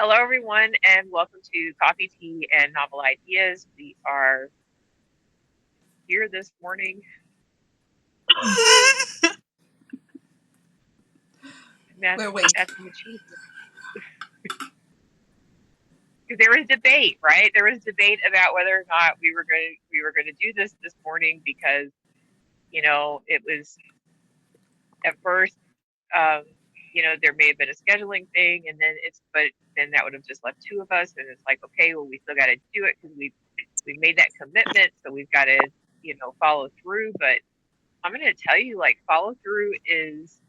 Hello, everyone, and welcome to Coffee, Tea, and Novel Ideas. We are here this morning. We're awake. That's an achievement. Because there was debate, right? There was debate about whether or not we were going to do this morning because it was at first um, there may have been a scheduling thing, and then that would have just left two of us, and it's like, okay, well, we still got to do it because we made that commitment, so we've got to follow through. But I'm going to tell you, like, follow through is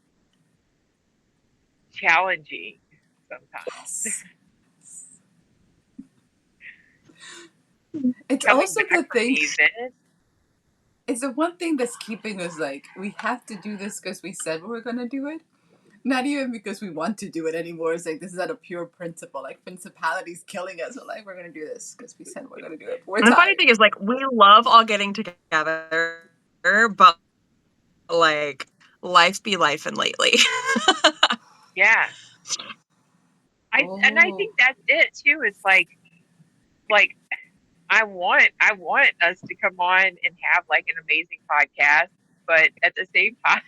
challenging sometimes. Yes. It's Coming also the back from thing. the event, It's the one thing that's keeping us like we have to do this because we said we were gonna do it. Not even because we want to do it anymore. It's like this is out of pure principle. Like principalities killing us. We're like we're gonna do this because we said we're gonna do it. We're And the funny tired. thing is, like, we love all getting together, but like, life be life and lately. yeah. And I Oh, think that's it too. It's like I want us to come on and have like an amazing podcast, but at the same time,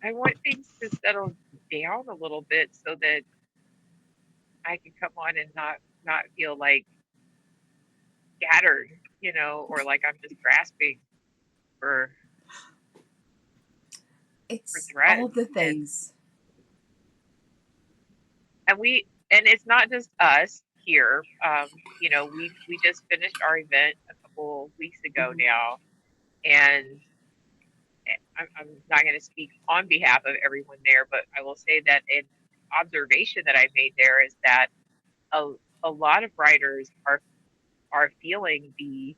I want things to settle down a little bit so that I can come on and not feel like scattered, or like I'm just grasping for it's all threads. the and things. and it's not just us here. We just finished our event a couple weeks ago Mhm. now, and I'm not going to speak on behalf of everyone there, but I will say that an observation that I made there is that a, a lot of writers are feeling the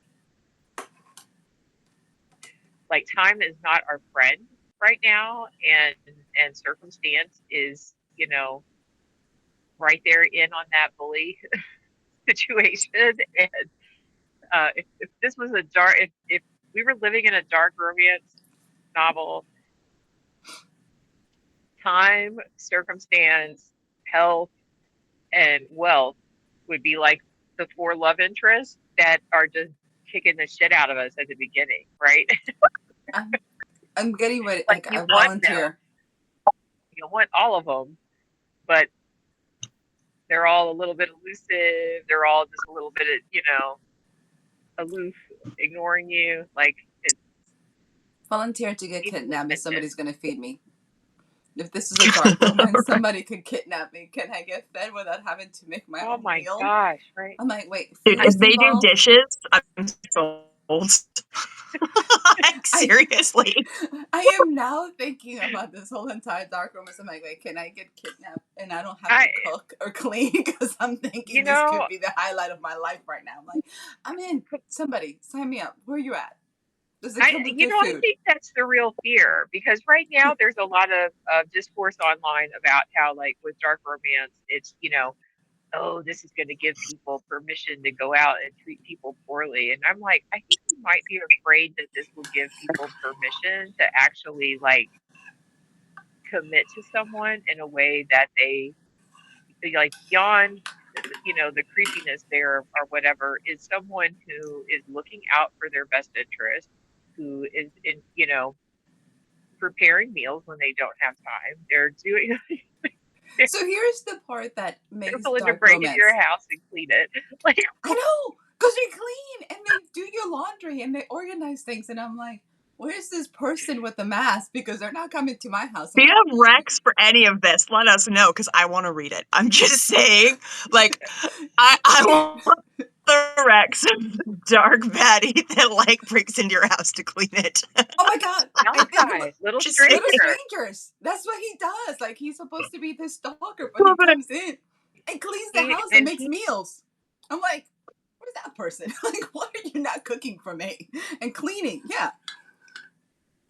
like time is not our friend right now, and circumstance is right there in on that bully situation. And if this was a dark, if we were living in a dark romance novel, time, circumstance, health, and wealth would be like the four love interests that are just kicking the shit out of us at the beginning, right? I'm, I'm getting ready. Like Like you I want them, volunteer. you want all of them, but they're all a little bit elusive. They're all just a little bit, aloof, ignoring you. Like it's Volunteer to get needing kidnapped if attention. somebody's gonna feed me. If this is a dark romance, somebody could kidnap me. Can I get fed without having to make my Oh own my meal? gosh, right? I'm like, wait, Dude, food if is they do involved? dishes, I'm sold. Like, I seriously. I am now thinking about this whole entire dark romance. I'm like, wait, can I get kidnapped and I don't have to I, cook or clean? Because I'm you thinking this know, could be the highlight of my life right now. I'm like, I'm in. Somebody sign me up. Where you at? Does it come with good I food? think that's the real fear because right now there's a lot of discourse online about how, like, with dark romance, it's, oh, this is going to give people permission to go out and treat people poorly. And I'm like, I think you might be afraid that this will give people permission to actually, like, commit to someone in a way that they, like, beyond, the creepiness there or whatever, is someone who is looking out for their best interest, who is preparing meals when they don't have time. They're doing they're So here's the part that makes willing to dark break into your romance. house and clean it. Like, I know, because they clean and they do your laundry and they organize things. And I'm like, where's this person with the mask? Because they're not coming to my house. I'm If you like, have Rex for any of this, let us know, because I want to read it. I'm just saying, like, I want the Rex dark baddie that, like, breaks into your house to clean it. oh my God. I think Malachi, little Just saying. Little stranger. Strangers. That's what he does. Like he's supposed to be this stalker, but he Love it. comes in and cleans the He house and and makes he meals. I'm like, where's that person? Like, why are you not cooking for me? And cleaning, yeah.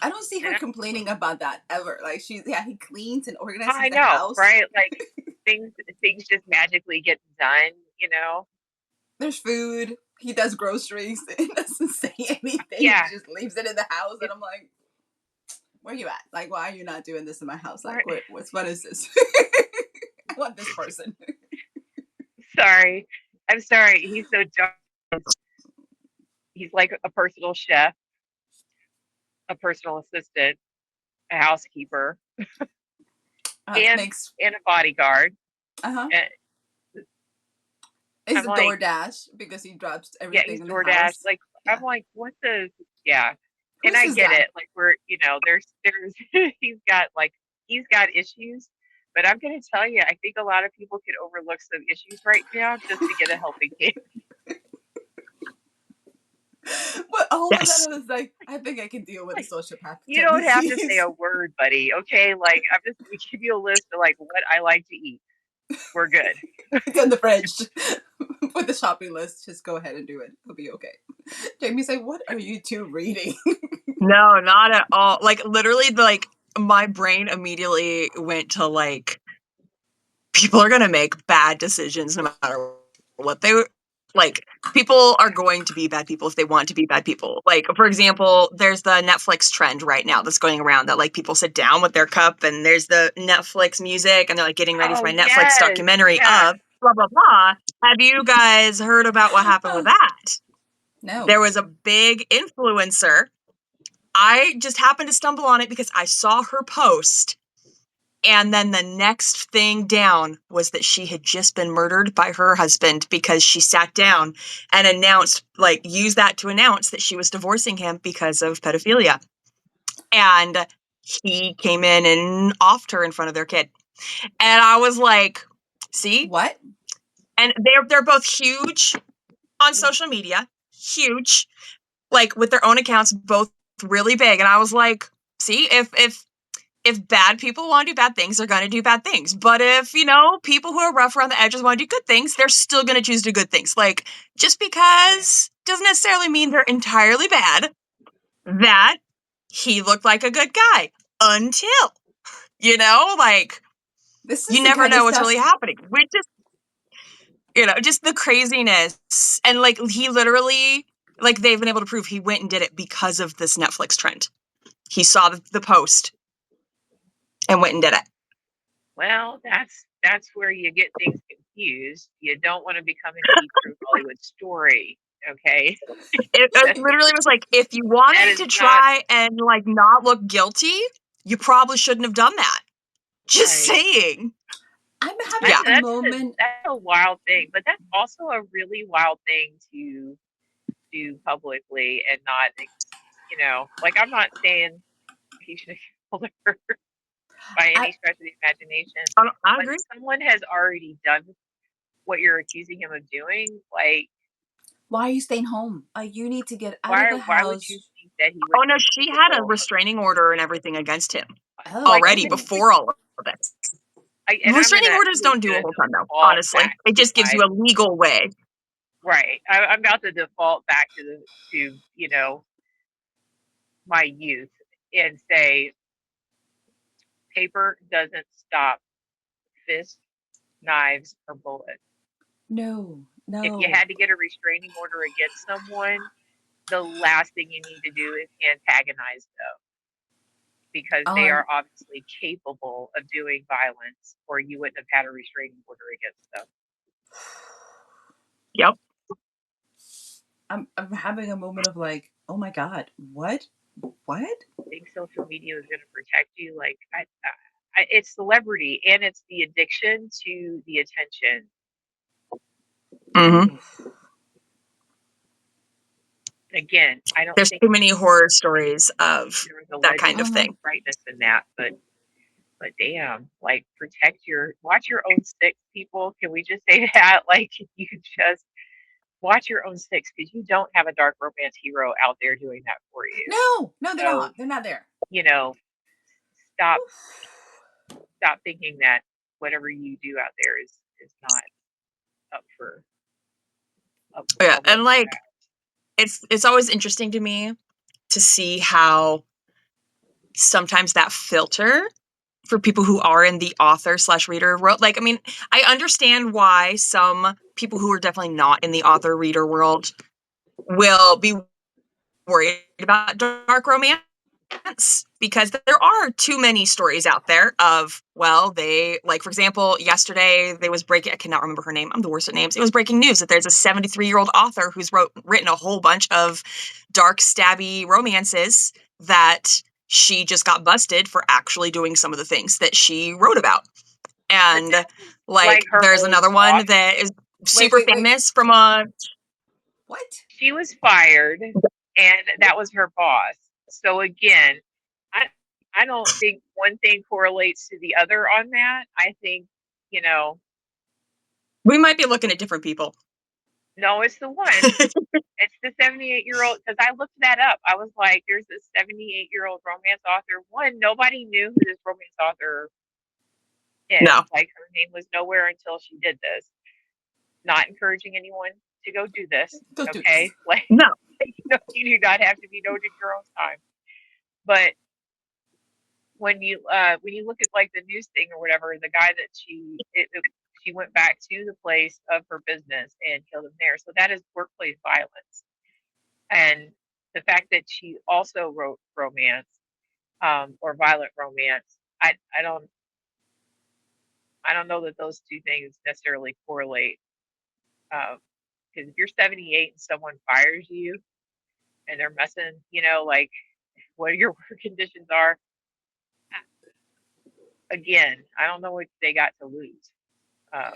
I don't see her and complaining about that ever. Like he cleans and organizes I the know, house. right? Like things just magically get done. There's food. He does groceries. He doesn't say anything. He Yeah, just leaves it in the house, and it's I'm like, where you at? Like, why are you not doing this in my house? Like, What? what's what is this? I want this person. Sorry. I'm sorry. He's so dark. He's like a personal chef, a personal assistant, a housekeeper, and Makes and a bodyguard. uh-huh. And He's I'm a like, DoorDash because he drops yeah, everything he's in the DoorDash. house. Like, I'm Yeah. like, what the? Yeah, and Who's I this get guy? it. Like, there's he's got issues, but I'm gonna tell you, I think a lot of people could overlook some issues right now just to get a helping hand. But all of a Yes. sudden it's like, I think I can deal with the Like, sociopath you don't have to say tendencies. a word, buddy. Okay, like I'm just gonna give you a list of like what I like to eat. We're good. It's in the fridge. With the shopping list, just go ahead and do it. It'll be okay. Jamie's like, what are you two reading? No, not at all. Like literally, like my brain immediately went to like people are gonna make bad decisions no matter what they like. People are going to be bad people if they want to be bad people. Like for example, there's the Netflix trend right now that's going around that like people sit down with their cup and there's the Netflix music and they're like getting ready for Oh my Netflix yes, documentary yeah. of blah blah blah. Have you guys heard about what happened with that? No. There was a big influencer. I just happened to stumble on it because I saw her post. And then the next thing down was that she had just been murdered by her husband because she sat down and announced, like, used that to announce that she was divorcing him because of pedophilia. And he came in and offed her in front of their kid. And I was like, see? What? And they're both huge on social media, huge, like with their own accounts, both really big. And I was like, see, if bad people want to do bad things, they're going to do bad things. But if, people who are rough around the edges want to do good things, they're still going to choose to do good things. Like, just Yeah. because doesn't necessarily mean they're entirely bad. That he looked like a good guy until, like, This is you the never kind of know what's stuff. really happening, which is, just the craziness. And, like, he literally, like, they've been able to prove he went and did it because of this Netflix trend. He saw the post and went and did it. Well, that's where you get things confused. You don't want to become an 80 Proof Hollywood story, okay? It that, literally was like, if you that wanted is to not try and like not look guilty, you probably shouldn't have done that. Just right. saying. I'm having Yeah. a moment. That's a wild thing, but that's also a really wild thing to do publicly and not, like I'm not saying he should have killed her by I, any stretch of the imagination, I but agree. if someone has already done what you're accusing him of doing, like why are you staying home? You need to get out of the why would you house. think that he would Oh no, be she had a capable of restraining order and everything against him Oh, like already this oh. is before all of this. and Restraining orders I'm don't do a gonna whole ton though, default honestly. back It to just gives my you a legal way. right. I'm about to default back to my youth and say paper doesn't stop fists, knives, or bullets. No, If you no. had to get a restraining order against someone, the last thing you need to do is antagonize them because they Um, are obviously capable of doing violence, or you wouldn't have had a restraining order against them. Yep. I'm having a moment of like, oh my god, what? What? Think social media is going to protect you? Like, it's celebrity and it's the addiction to the attention. Hmm. Oof. Again, I don't There's think too many horror stories of there was a that legend kind of of thing. rightness in that, but damn, like watch your own six, people. Can we just say that? Like, you just watch your own six because you don't have a dark romance hero out there doing that for you. No, no, they're So not. They're not there. you know, stop thinking that whatever you do out there is not up for up for Yeah, public. and like it's always interesting to me to see how sometimes that filter for people who are in the author slash reader world. Like, I mean, I understand why some people who are definitely not in the author reader world will be worried about dark romance. because there are too many stories out there of, well, they, like, for example, yesterday they was breaking, I cannot remember her name, I'm the worst at names. It was breaking news that there's a 73-year-old author who's written a whole bunch of dark, stabby romances that she just got busted for actually doing some of the things that she wrote about. But And that was like like her there's old another one boss. that is Wait, super wait, wait. famous from a What? She was fired, and that was her boss. So again, I I don't think one thing correlates to the other on that. I think, you know, we might be looking at different people. no, it's the one. It's the 78-year-old, because I looked that up. I was like, there's a 78-year-old romance author. One, nobody knew who this romance author is. No. Like, her name was nowhere until she did this. Not encouraging anyone to go do this, Don't do this. okay? Like, No. you do not have to be known in your own time. But when you look at like the news thing or whatever, the guy that she went back to the place of her business and killed him there. So that is workplace violence. And the fact that she also wrote romance, or violent romance, I don't I don't know that those two things necessarily correlate. Because if you're 78 and someone fires you and they're messing, like what your work conditions are, again, I don't know what they got to lose. Uh,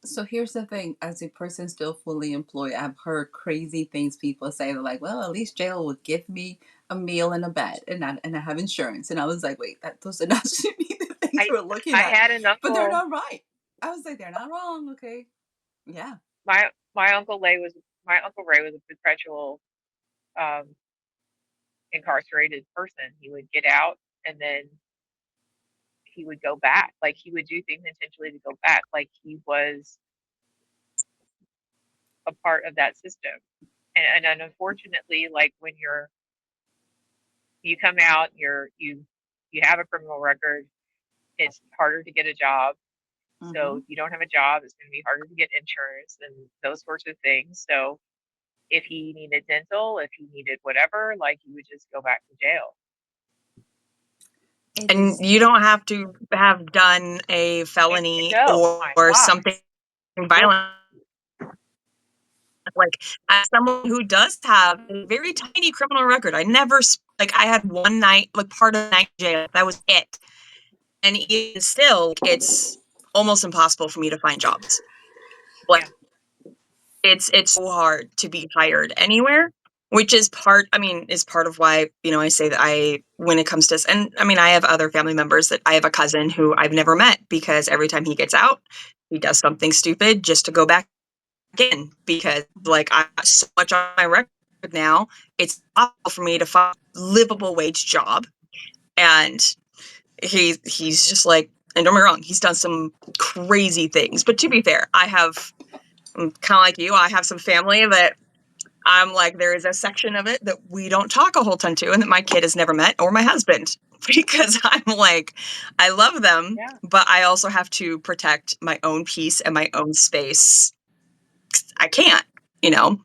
So here's the thing: as a person still fully employed, I've heard crazy things people say. They're like, "Well, at least jail would give me a meal and a bed, and I have insurance." And I was like, "Wait, those are not should be the things I we're looking I at." had an But they're uncle. not right. I was like, "They're not wrong." Okay, yeah. My uncle Ray was a perpetual, um, incarcerated person. He would get out and then he would go back. Like he would do things intentionally to go back. Like he was a part of that system. And unfortunately, like when you come out, you have a criminal record, it's harder to get a job. So Mm-hmm. if you don't have a job, it's going to be harder to get insurance and those sorts of things. So if he needed dental, if he needed whatever, like he would just go back to jail. It And is. you don't have to have done a And felony no, or my something gosh. violent. Like, as someone who does have a very tiny criminal record, I never like I had one night, like part of the night in jail. That was it. And even still, it's almost impossible for me to find jobs. Like Yeah. it's so hard to be hired anywhere, which is part of why, I say that when it comes to, and I mean, I have other family members that I have a cousin who I've never met because every time he gets out, he does something stupid just to go back in because like I got so much on my record now, it's possible for me to find a livable wage job. And he's just like, and don't get me wrong, he's done some crazy things. But to be fair, I'm kind of like you. I have some family that I'm like, there is a section of it that we don't talk a whole ton to, and that my kid has never met, or my husband, because I'm like, I love them, Yeah. but I also have to protect my own peace and my own space. I can't, you know?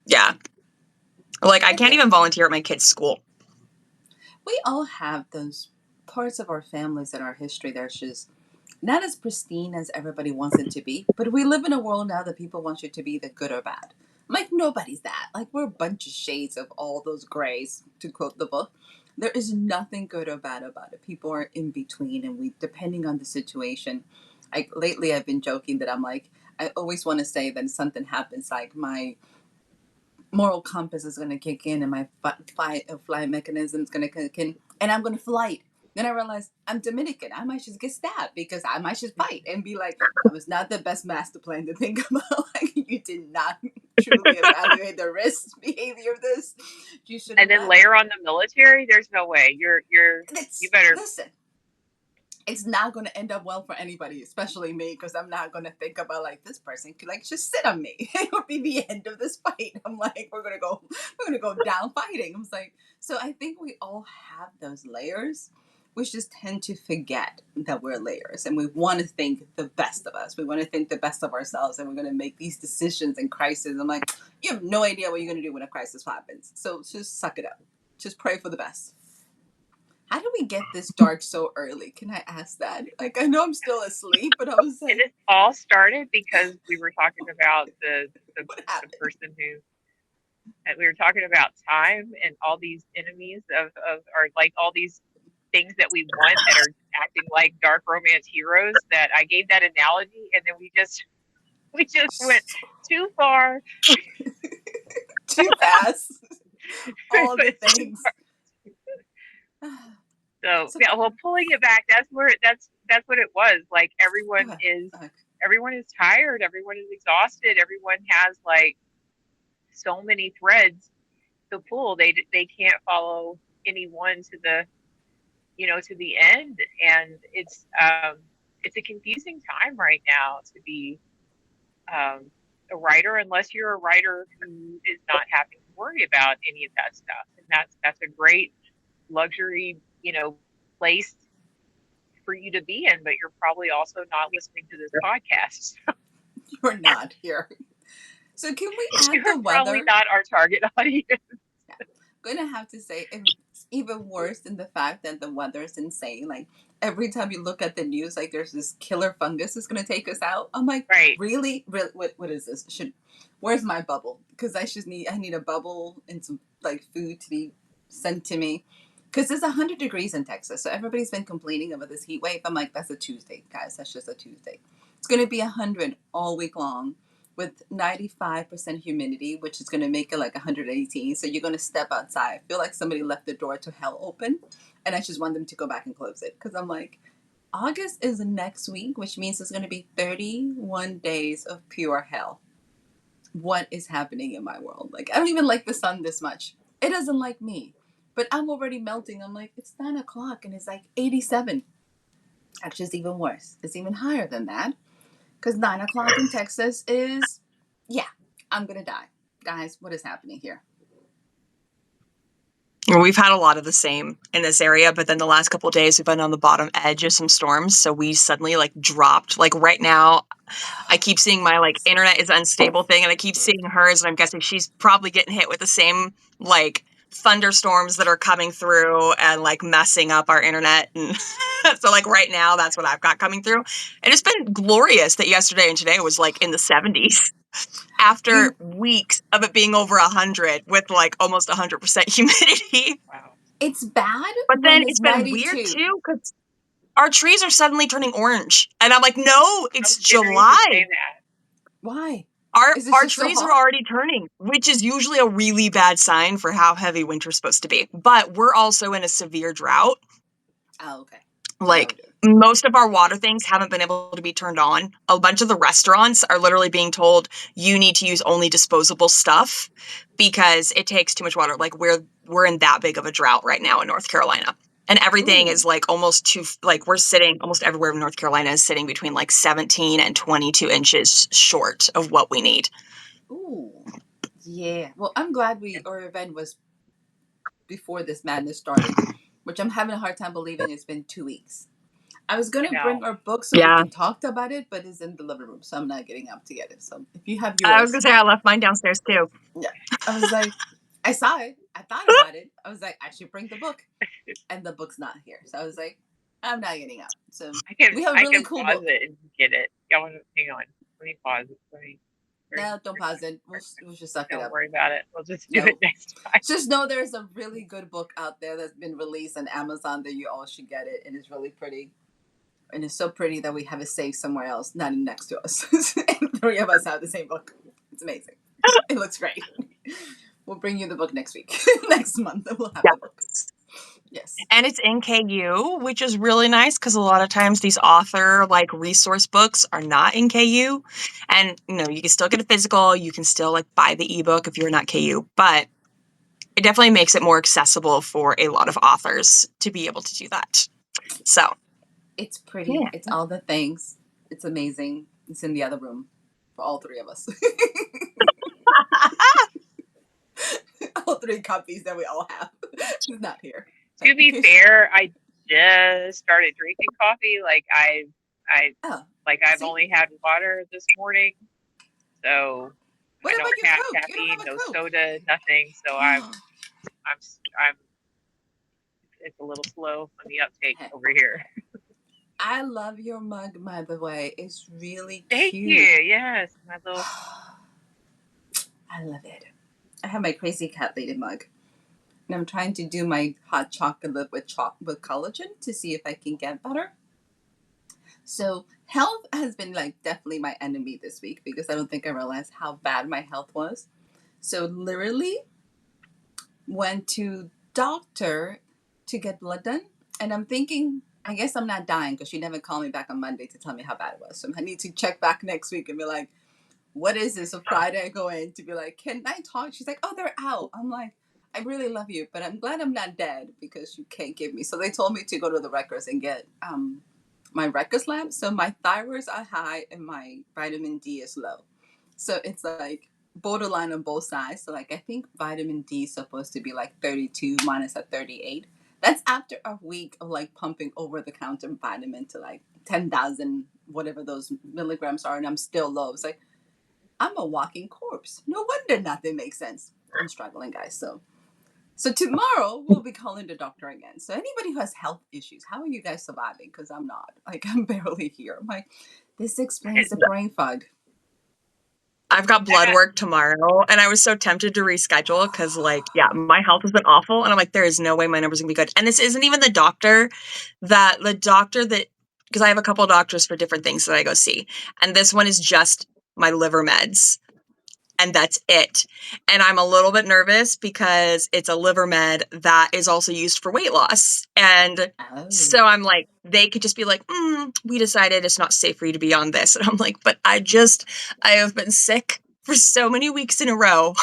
Yeah. Like, I I can't think even volunteer at my kid's school. we all have those parts of our families and our history that's just not as pristine as everybody wants it to be. But we live in a world now that people want you to be the good or bad. Like nobody's that. Like we're a bunch of shades of all those grays, to quote the book. There is nothing good or bad about it. People are in between, and we, depending on the situation. Like lately, I've been joking that I'm like, I always want to say that something happens, like my moral compass is going to kick in and my fight or flight mechanism is going to kick in and I'm going to flight. Then I realized I'm Dominican. I might just get stabbed because I might just fight and be like, that was not the best master plan to think about. Like, you did not truly evaluate the risk behavior of this. You should And have then left. layer on the military, there's no way. You It's, better. listen, it's not going to end up well for anybody, especially me, because I'm not going to think about like this person could like just sit on me. It would be the end of this fight. I'm like, we're gonna go down fighting. I was like, so I think we all have those layers. We just tend to forget that we're layers, and we want to think the best of us. We want to think the best of ourselves, and we're going to make these decisions in crisis. I'm like, you have no idea what you're going to do when a crisis happens. So just suck it up. Just pray for the best. How do we get this dark so early? Can I ask that? Like, I know I'm still asleep, but I was like, It all started because we were talking about what the happened? person who, and we were talking about time and all these enemies of or like all these things that we want that are acting like dark romance heroes, that I gave that analogy, and then we just went too far. Too fast. We All the went too things. far. So So, yeah, well, pulling it back, that's what it was. Like okay, okay. everyone is tired, everyone is exhausted, everyone has like so many threads to pull. They can't follow anyone to the, to the end, and it's a confusing time right now to be um, a writer, unless you're a writer who is not having to worry about any of that stuff, and that's a great luxury, place for you to be in, but you're probably also not listening to this podcast. You're not here. So, can we add You're the probably weather? not our target audience. Yeah. Gonna have to say it's even worse than the fact that the weather is insane. Like every time you look at the news, like there's this killer fungus that's gonna take us out. I'm like, Right. really? Really? What is this? Where's my bubble? Because I need a bubble and some like food to be sent to me. Because it's 100 degrees in Texas, so everybody's been complaining about this heat wave. I'm like, that's a Tuesday, guys. That's just a Tuesday. It's gonna be 100 all week long with 95% humidity, which is going to make it like 118. So you're going to step outside. I feel like somebody left the door to hell open, and I just want them to go back and close it because I'm like, August is next week, which means it's going to be 31 days of pure hell. What is happening in my world? Like, I don't even like the sun this much. It doesn't like me, but I'm already melting. I'm like, it's 9 o'clock and it's like 87. Actually, it's even worse. It's even higher than that because 9 o'clock in Texas is, yeah, I'm gonna die. Guys, what is happening here? We've had a lot of the same in this area, but then the last couple of days we've been on the bottom edge of some storms, so we suddenly like dropped. Like right now, I keep seeing my like internet is unstable thing, and I keep seeing hers, and I'm guessing she's probably getting hit with the same like thunderstorms that are coming through and like messing up our internet. And so like right now, that's what I've got coming through. And it's been glorious that yesterday and today was like in the 70s after You, weeks of it being over 100 with like almost 100% humidity. Wow. it's bad But then when it's it's been weird 92. too because our trees are suddenly turning orange. And I'm like, no, I it's was getting ready to July. say that. Why? Our Is it our just so trees are hot? already turning, which is usually a really bad sign for how heavy winter's supposed to be. But we're also in a severe drought. Oh, okay. So that Like would do it. most of our water things haven't been able to be turned on. A bunch of the restaurants are literally being told you need to use only disposable stuff because it takes too much water. Like we're in that big of a drought right now in North Carolina. And everything is Ooh, like almost too like we're sitting almost everywhere in North Carolina is sitting between like 17 and 22 inches short of what we need. ooh, yeah. Well, I'm glad our event was before this madness started, which I'm having a hard time believing it's been 2 weeks. I was I gonna bring know. our book so we Yeah. can talk about it, but it's in the living room, so I'm not getting up to get it. So if you have I was yours, gonna say I left mine downstairs too. yeah. I was like, I saw it. I thought about it. I was like, I should bring the book, and the book's not here. So I was like, I'm not getting up. So we have a I really can cool pause book. it and get it. Y'all want to hang on? Let me pause it. Let me. No, don't pause it. We'll just suck it Don't up. worry about it. We'll just do it No, next time. just know there's a really good book out there that's been released on Amazon that you all should get it, and it's really pretty. And it's so pretty that we have it saved somewhere else, not next to us. And three of us have the same book. It's amazing. It looks great. We'll bring you the book next week. Next month, we'll have Yeah. the book. Yes. And it's in KU, which is really nice because a lot of times these author like resource books are not in KU. And you can still get a physical, you can still like buy the ebook if you're not KU, but it definitely makes it more accessible for a lot of authors to be able to do that. So, It's pretty. yeah. It's all the things. It's amazing. It's in the other room for all three of us. All three copies that we all have. It's not here. So To in be case. fair, I just started drinking coffee. I Oh, like I've see. only had water this morning, so I What don't about your have Coke? You don't caffeine, have a no Coke. soda, nothing. So I'm It's a little slow on the uptake Hey, over here. I love your mug, by the way. It's really Thank cute. you. Yes, my little. I love it. I have my crazy cat lady mug. And I'm trying to do my hot chocolate with collagen to see if I can get better. So health has been like definitely my enemy this week because I don't think I realized how bad my health was. So literally went to doctor to get blood done, and I'm thinking I guess I'm not dying because she never called me back on Monday to tell me how bad it was. So I need to check back next week and be like, what is this? So Friday I go in to be like, can I talk? She's like, oh, they're out. I'm like, I really love you, but I'm glad I'm not dead because you can't give me. So they told me to go to the records and get my records lab. So my thyroids are high and my vitamin D is low. So it's like borderline on both sides. So like I think vitamin D is supposed to be like 32 minus a 38. That's after a week of like pumping over the counter vitamin to like 10,000 whatever those milligrams are, and I'm still low. It's like I'm a walking corpse. No wonder nothing makes sense. I'm struggling, guys. So tomorrow we'll be calling the doctor again. So anybody who has health issues, how are you guys surviving? Because I'm not. Like I'm barely here. I'm like, this explains the brain fog. I've got I blood got. work tomorrow, and I was so tempted to reschedule because, like, yeah, my health has been awful, and I'm like, there is no way my numbers are gonna be good. And this isn't even the doctor that, because I have a couple of doctors for different things that I go see, and this one is just my liver meds, and that's it. And I'm a little bit nervous because it's a liver med that is also used for weight loss. And Oh. so I'm like, they could just be like, we decided it's not safe for you to be on this. And I'm like, but I have been sick for so many weeks in a row.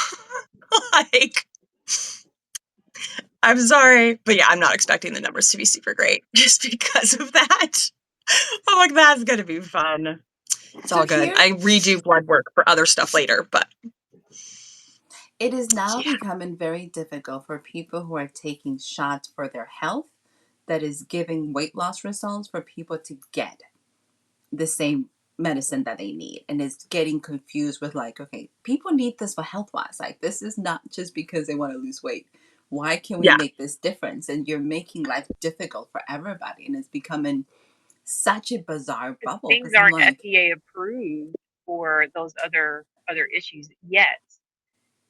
Like, I'm sorry. But yeah, I'm not expecting the numbers to be super great just because of that. I'm like, that's going to be fun. It's So all good. here I redo blood work for other stuff later, but it is now yeah. becoming very difficult for people who are taking shots for their health that is giving weight loss results for people to get the same medicine that they need, and it's getting confused with like, okay, people need this for health wise, like this is not just because they want to lose weight. Why can we Yeah. make this difference? And you're making life difficult for everybody, and it's becoming such a bizarre Because bubble things because I'm aren't like, FDA approved for those other issues yet,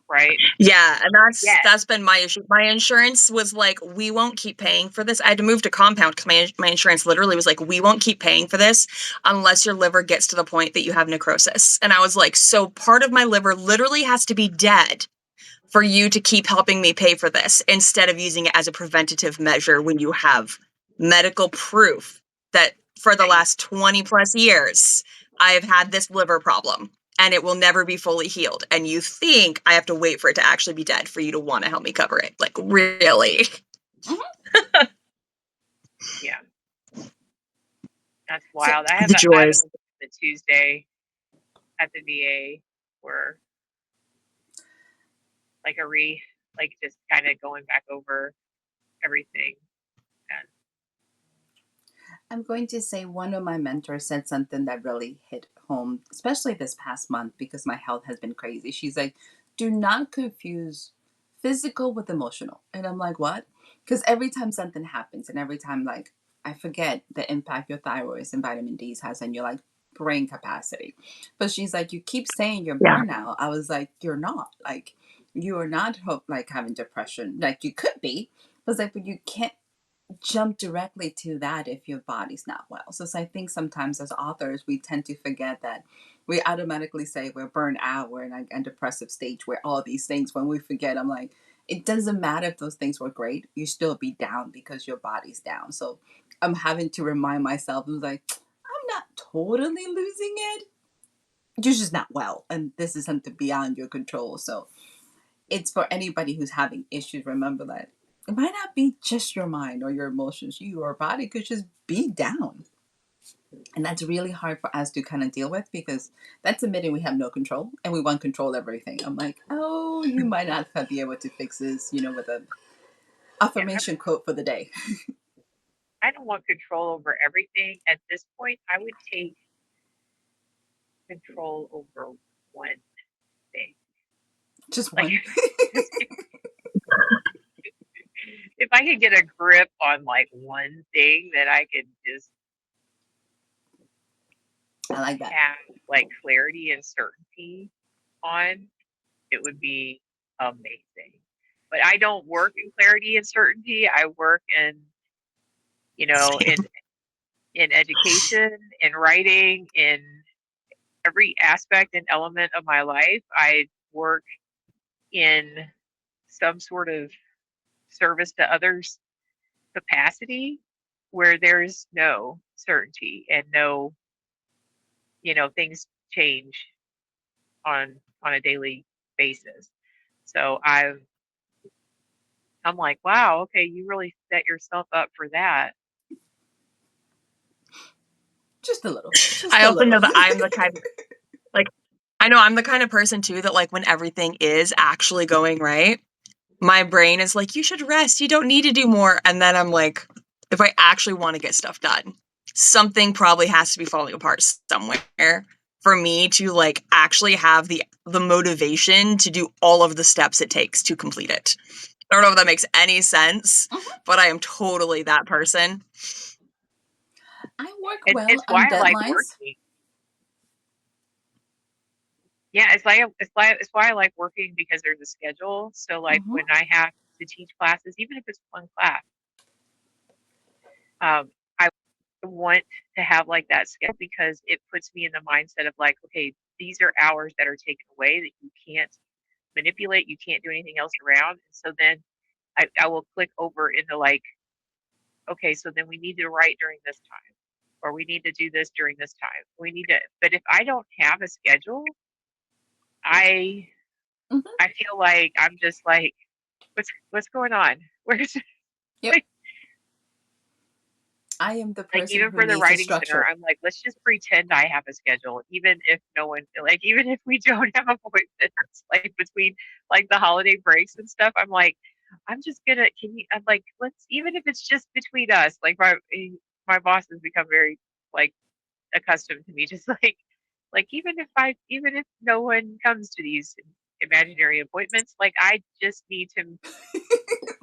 right? Yeah, and Yet. that's been my issue. My insurance was like, "We won't keep paying for this." I had to move to compound because my insurance literally was like, "We won't keep paying for this unless your liver gets to the point that you have necrosis." And I was like, "So part of my liver literally has to be dead for you to keep helping me pay for this instead of using it as a preventative measure when you have medical proof that for the Right. last 20 plus years, I have had this liver problem and it will never be fully healed. And you think I have to wait for it to actually be dead for you to want to help me cover it? Like, really?" mhm. Yeah, that's So wild. The I have an joys. appointment Tuesday at the VA for like a like just kind of going back over everything. And I'm going to say one of my mentors said something that really hit home, especially this past month because my health has been crazy. She's like, do not confuse physical with emotional. And I'm like, what? Because every time something happens and every time, like, I forget the impact your thyroid and vitamin D has on your like brain capacity. But she's like, you keep saying you're Yeah. burnout. I was like, you're not. Like, you are not like having depression. Like, you could be. But it's like, but you can't jump directly to that if your body's not well. So I think sometimes as authors, we tend to forget that we automatically say we're burnt out, we're in a depressive stage, we're all these things. When we forget, I'm like, it doesn't matter if those things were great, you still be down because your body's down. So I'm having to remind myself, I'm like, I'm not totally losing it. You're just not well. And this is something beyond your control. So it's for anybody who's having issues. Remember that it might not be just your mind or your emotions. Your body could just be down. And that's really hard for us to kind of deal with because that's admitting we have no control and we want control everything. I'm like, oh, you might not be able to fix this, with an yeah, affirmation quote for the day. I don't want control over everything. At this point, I would take control over one thing. Just Like one. just if I could get a grip on like one thing that I could just I like that. have like clarity and certainty on, it would be amazing. But I don't work in clarity and certainty. I work in, you know, Same. in education, in writing, in every aspect and element of my life. I work in some sort of service to others capacity where there's no certainty and no, things change on a daily basis. So I'm like, wow, okay, you really set yourself up for that. Just a little. Just I a also know little. that I'm the kind of, like, I know I'm the kind of person too that, like, when everything is actually going right, my brain is like, you should rest. You don't need to do more. And then I'm like, if I actually want to get stuff done, something probably has to be falling apart somewhere for me to, like, actually have the motivation to do all of the steps it takes to complete it. I don't know if that makes any sense, but I am totally that person. I work It's well why on I like deadlines. working. Yeah, it's why I like working because there's a schedule. So like Hmm. when I have to teach classes, even if it's one class, I want to have like that schedule because it puts me in the mindset of like, okay, these are hours that are taken away that you can't manipulate, you can't do anything else around. And so then I will click over into like, okay, so then we need to write during this time, or we need to do this during this time. We need to, but if I don't have a schedule, I Hmm. I feel like I'm just like, what's going on? Where's Yep. like, I am the like person even who for the needs a writing center, structure. I'm like, let's just pretend I have a schedule, even if no one, like even if we don't have appointments, like between like the holiday breaks and stuff. I'm like, I'm just gonna, can you? I'm like, let's, even if it's just between us. Like my boss has become very like accustomed to me just like even if no one comes to these imaginary appointments, like I just need to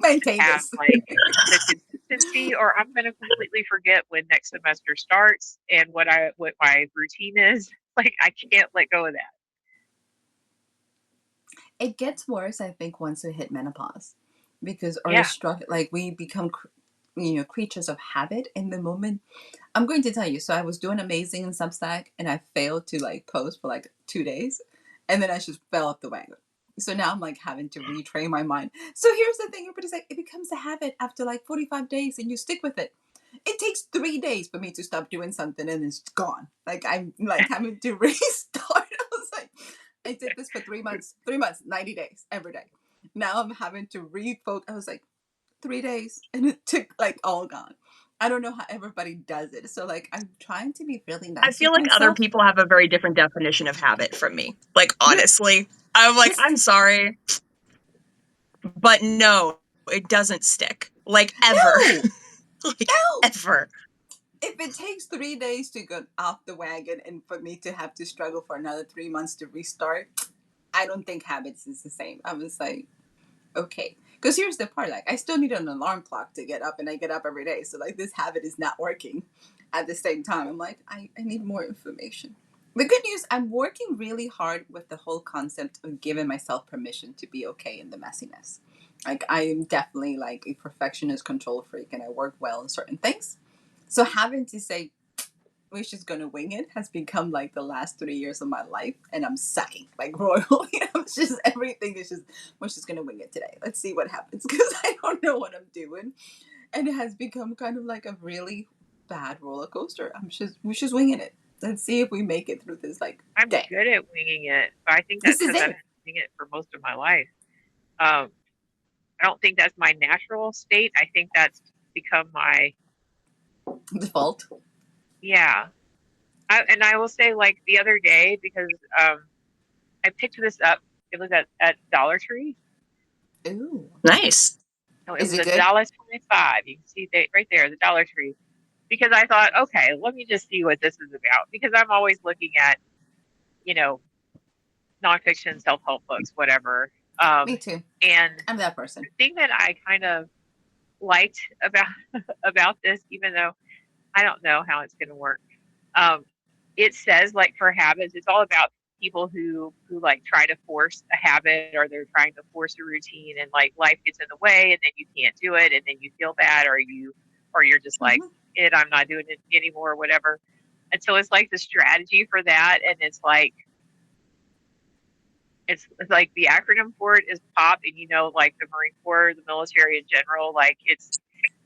Maintain have this. like the consistency, or I'm going to completely forget when next semester starts and what my routine is. Like I can't let go of that. It gets worse, I think, once we hit menopause, because our Yeah. structure, like we become, creatures of habit in the moment. I'm going to tell you. So I was doing amazing in Substack, and I failed to like post for like 2 days, and then I just fell off the wagon. So now I'm like having to retrain my mind. So here's the thing: everybody's like, it becomes a habit after like 45 days, and you stick with it. It takes 3 days for me to stop doing something, and it's gone. Like I'm like having to restart. I was like, I did this for 3 months. 3 months, 90 days every day. Now I'm having to refocus. I was like, 3 days, and it took like all gone. I don't know how everybody does it. So like I'm trying to be really I nice feel with like other myself. people have a very different definition of habit from me. Like, Yep. honestly, I'm like, This I'm sorry, but no, it doesn't stick. Like, ever. no, Like, no. ever. If it takes 3 days to get off the wagon and for me to have to struggle for another 3 months to restart, I don't think habits is the same. I was like, okay. Because here's the part, like I still need an alarm clock to get up, and I get up every day. So like this habit is not working. At the same time, I'm like, I need more information. The good news, I'm working really hard with the whole concept of giving myself permission to be okay in the messiness. Like I am definitely like a perfectionist control freak, and I work well in certain things. So having to say we're just gonna wing it has become like the last 3 years of my life, and I'm sucking like royally. It's just everything is just we're just gonna wing it today. Let's see what happens because I don't know what I'm doing, and it has become kind of like a really bad roller coaster. We're just winging it. Let's see if we make it through this like I'm day. good at winging it, but I think This that's is because I've had it. to wing it for most of my life. Um, I don't think that's my natural state. I think that's become my, Default. yeah. And I will say, like the other day, because I picked this up. It was at Dollar Tree. Ooh, Nice. No, it is was it a good? dollar 25. You can see that right there, the Dollar Tree. Because I thought, okay, let me just see what this is about. Because I'm always looking at, you know, nonfiction, self help books, whatever. Um, Me too. and I'm that person. the thing that I kind of liked about about this, even though I don't know how it's going to work. Um, it says like for habits, it's all about people who like try to force a habit or they're trying to force a routine and like life gets in the way and then you can't do it and then you feel bad or you're just like Mm-hmm. it I'm not doing it anymore or whatever. And so it's like the strategy for that and it's like the acronym for it is POP and like the Marine Corps, the military in general, like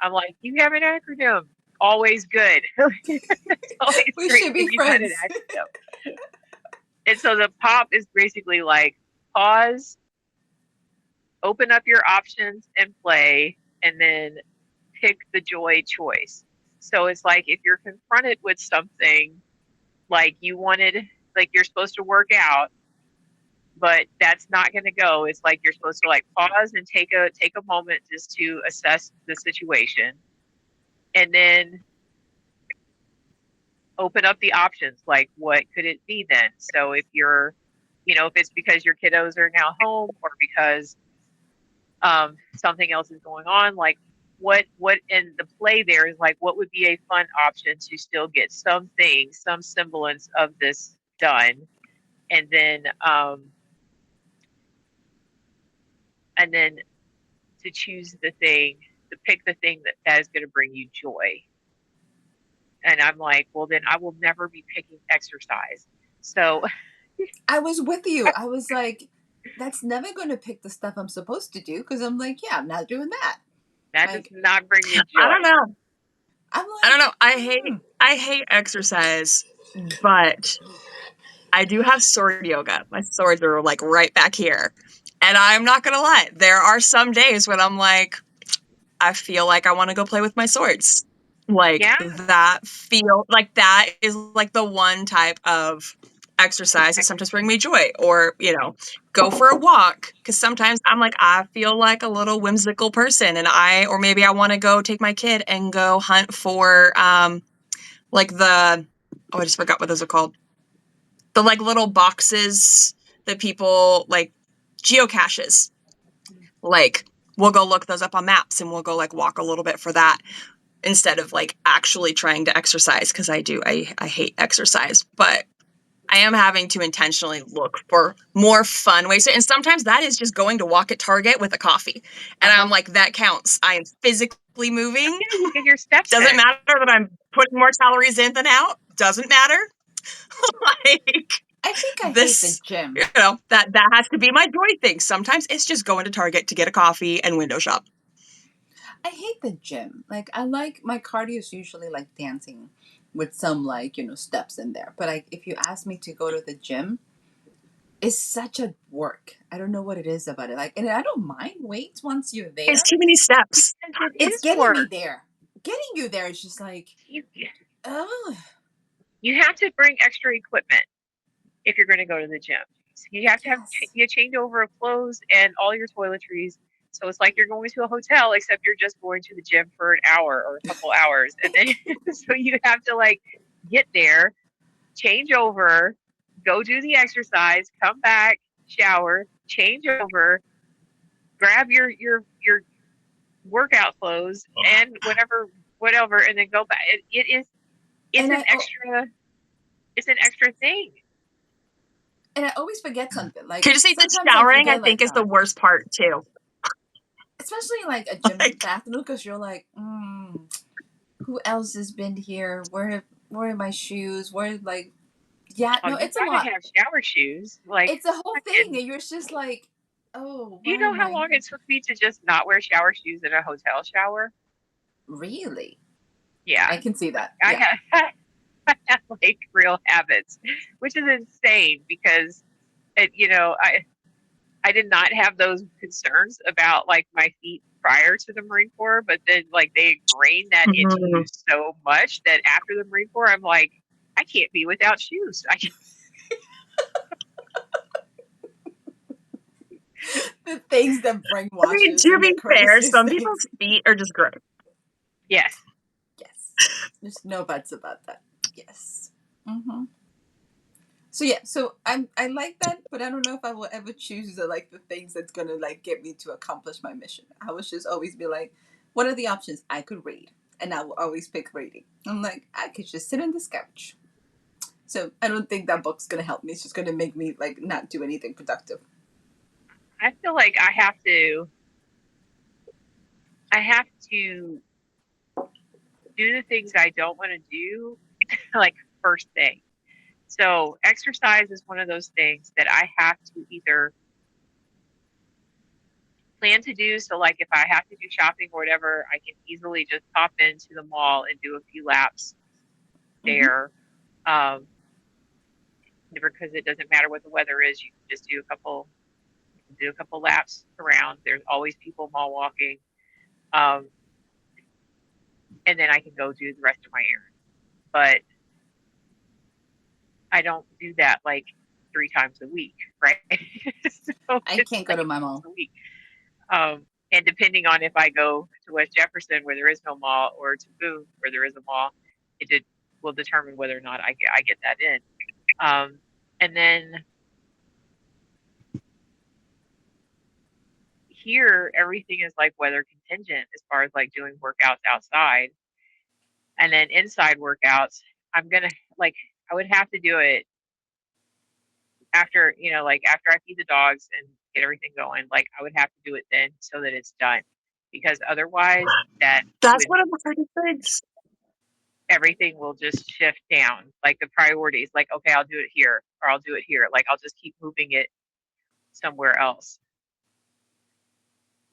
I'm like, you have an acronym. Always good. It's always We great should when be you've had an friends. acronym. And so the POP is basically like pause, open up your options and play, and then pick the joy choice. So it's like if you're confronted with something like you wanted, like you're supposed to work out, but that's not going to go. It's like you're supposed to like pause and take a moment just to assess the situation, and then open up the options. Like what could it be then? So if you're, if it's because your kiddos are now home or because something else is going on, like what in the play there is like what would be a fun option to still get something, some semblance of this done, and then and then to choose the thing, to pick the thing that is going to bring you joy. And I'm like, well, then I will never be picking exercise. So I was with you. I was like, that's never going to pick the stuff I'm supposed to do because I'm like, yeah, I'm not doing that. that does Like, not bring me I joy. don't know. I'm I don't like, know. I hate exercise, but I do have sword yoga. My swords are like right back here. And I'm not gonna lie, there are some days when I'm like, I feel like I want to go play with my swords. Like Yeah, that is like the one type of exercise that sometimes bring me joy. Or, go for a walk. Cause sometimes I'm like, I feel like a little whimsical person or maybe I want to go take my kid and go hunt for like I just forgot what those are called. The like little boxes that people like geocaches. Like we'll go look those up on maps and we'll go like walk a little bit for that instead of like actually trying to exercise because I hate exercise, but I am having to intentionally look for more fun ways. And sometimes that is just going to walk at Target with a coffee. And I'm uh-huh. like, that counts. I am physically moving. Yeah, you get your steps Doesn't in. matter that I'm putting more calories in than out. Doesn't matter. Like I think I hate the this, gym. that has to be my joy thing. Sometimes it's just going to Target to get a coffee and window shop. I hate the gym. Like, I like my cardio is usually like dancing with some like, steps in there. But if you ask me to go to the gym, it's such a work. I don't know what it is about it. Like, and I don't mind weights once you're It's there. too many steps. Because it It's is getting me work. there. Getting you there is just like, You oh, you have to bring extra equipment if you're going to go to the gym. So you have to have yes. a changeover of clothes and all your toiletries. So it's like you're going to a hotel, except you're just going to the gym for an hour or a couple hours, and then so you have to like get there, change over, go do the exercise, come back, shower, change over, grab your workout clothes and whatever, and then go back. It is it's And an extra it's an extra thing. I always forget something. Like, Can you say that sometimes I showering, I forget, think, like, is the worst part too. especially like a gym Like, bathroom, because you're like, who else has been here? Where are my shoes? Where, like, yeah, Oh, no, you it's a gotta lot. have shower shoes. Like, It's a whole thing, fucking, and you're just like, oh, do you where know am how I? long it took me to just not wear shower shoes in a hotel shower? Really? Yeah, I can see that. I Yeah. have, I have like real habits, which is insane because I did not have those concerns about like my feet prior to the Marine Corps, but then like they ingrained that into you mm, so much that after the Marine Corps, I'm like, I can't be without shoes. The things that I mean, brainwashes to and the be fair, craziest some things. people's feet are just gross. Yes, Yes. There's no buts about that. Yes. Mm-hmm. So yeah, so I like that, but I don't know if I will ever choose the things that's gonna like get me to accomplish my mission. I would just always be like, What are the options? I could read, and I will always pick reading. I'm like, I could just sit on this couch. So I don't think that book's gonna help me. It's just gonna make me like not do anything productive. I feel like I have to do the things I don't want to do like first thing. So exercise is one of those things that I have to either plan to do. So like if I have to do shopping or whatever, I can easily just pop into the mall and do a few laps Mm-hmm. there. Because it doesn't matter what the weather is, you can just do a couple laps around. There's always people mall walking. Um, and then I can go do the rest of my errands. But I don't do that like 3 times a week, right? So I it's can't go like to my once mall. a week. And depending on if I go to West Jefferson where there is no mall or to Boone where there is a mall, will determine whether or not I get that in. And then here, everything is like weather contingent as far as like doing workouts outside. And then inside workouts, I'm going to like, I would have to do it after, like after I feed the dogs and get everything going. Like I would have to do it then so that it's done because otherwise that That's would one of the hardest things. everything will just shift down like the priorities like okay I'll do it here or I'll do it here like I'll just keep moving it somewhere else.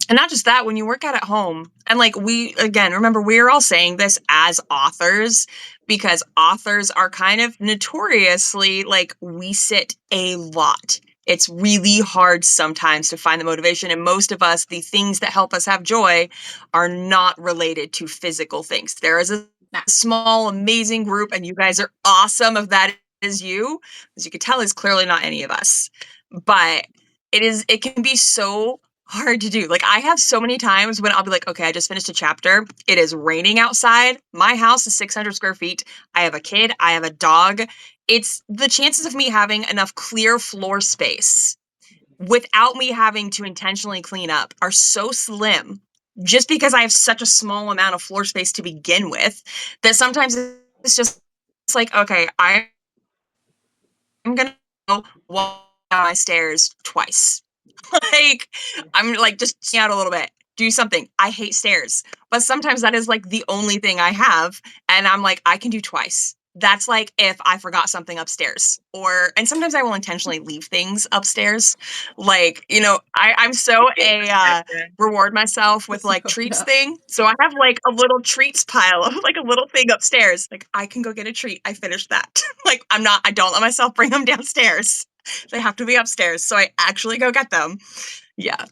And not just that, when you work out at home, and like we, again, remember, we're all saying this as authors because authors are kind of notoriously like we sit a lot. It's really hard sometimes to find the motivation. And most of us, the things that help us have joy are not related to physical things. There is a Nah. small, amazing group, and you guys are awesome if that is you. As you can tell, is clearly not any of us. But it can be so hard to do. Like I have so many times when I'll be like, okay, I just finished a chapter. It is raining outside. My house is 600 square feet. I have a kid. I have a dog. It's the chances of me having enough clear floor space without me having to intentionally clean up are so slim just because I have such a small amount of floor space to begin with that sometimes it's just it's like, okay, I'm going to go walk down my stairs twice. Like I'm like just out a little bit, do something. I hate stairs, but sometimes that is like the only thing I have, and I'm like I can do twice. That's like if I forgot something upstairs, and sometimes I will intentionally leave things upstairs. Like I'm so You get your a steps in. reward myself with like So, treats yeah. thing. So I have like a little treats pile of like a little thing upstairs. Like I can go get a treat. I finished that. Like I don't let myself bring them downstairs. They have to be upstairs. So I actually go get them. Yeah.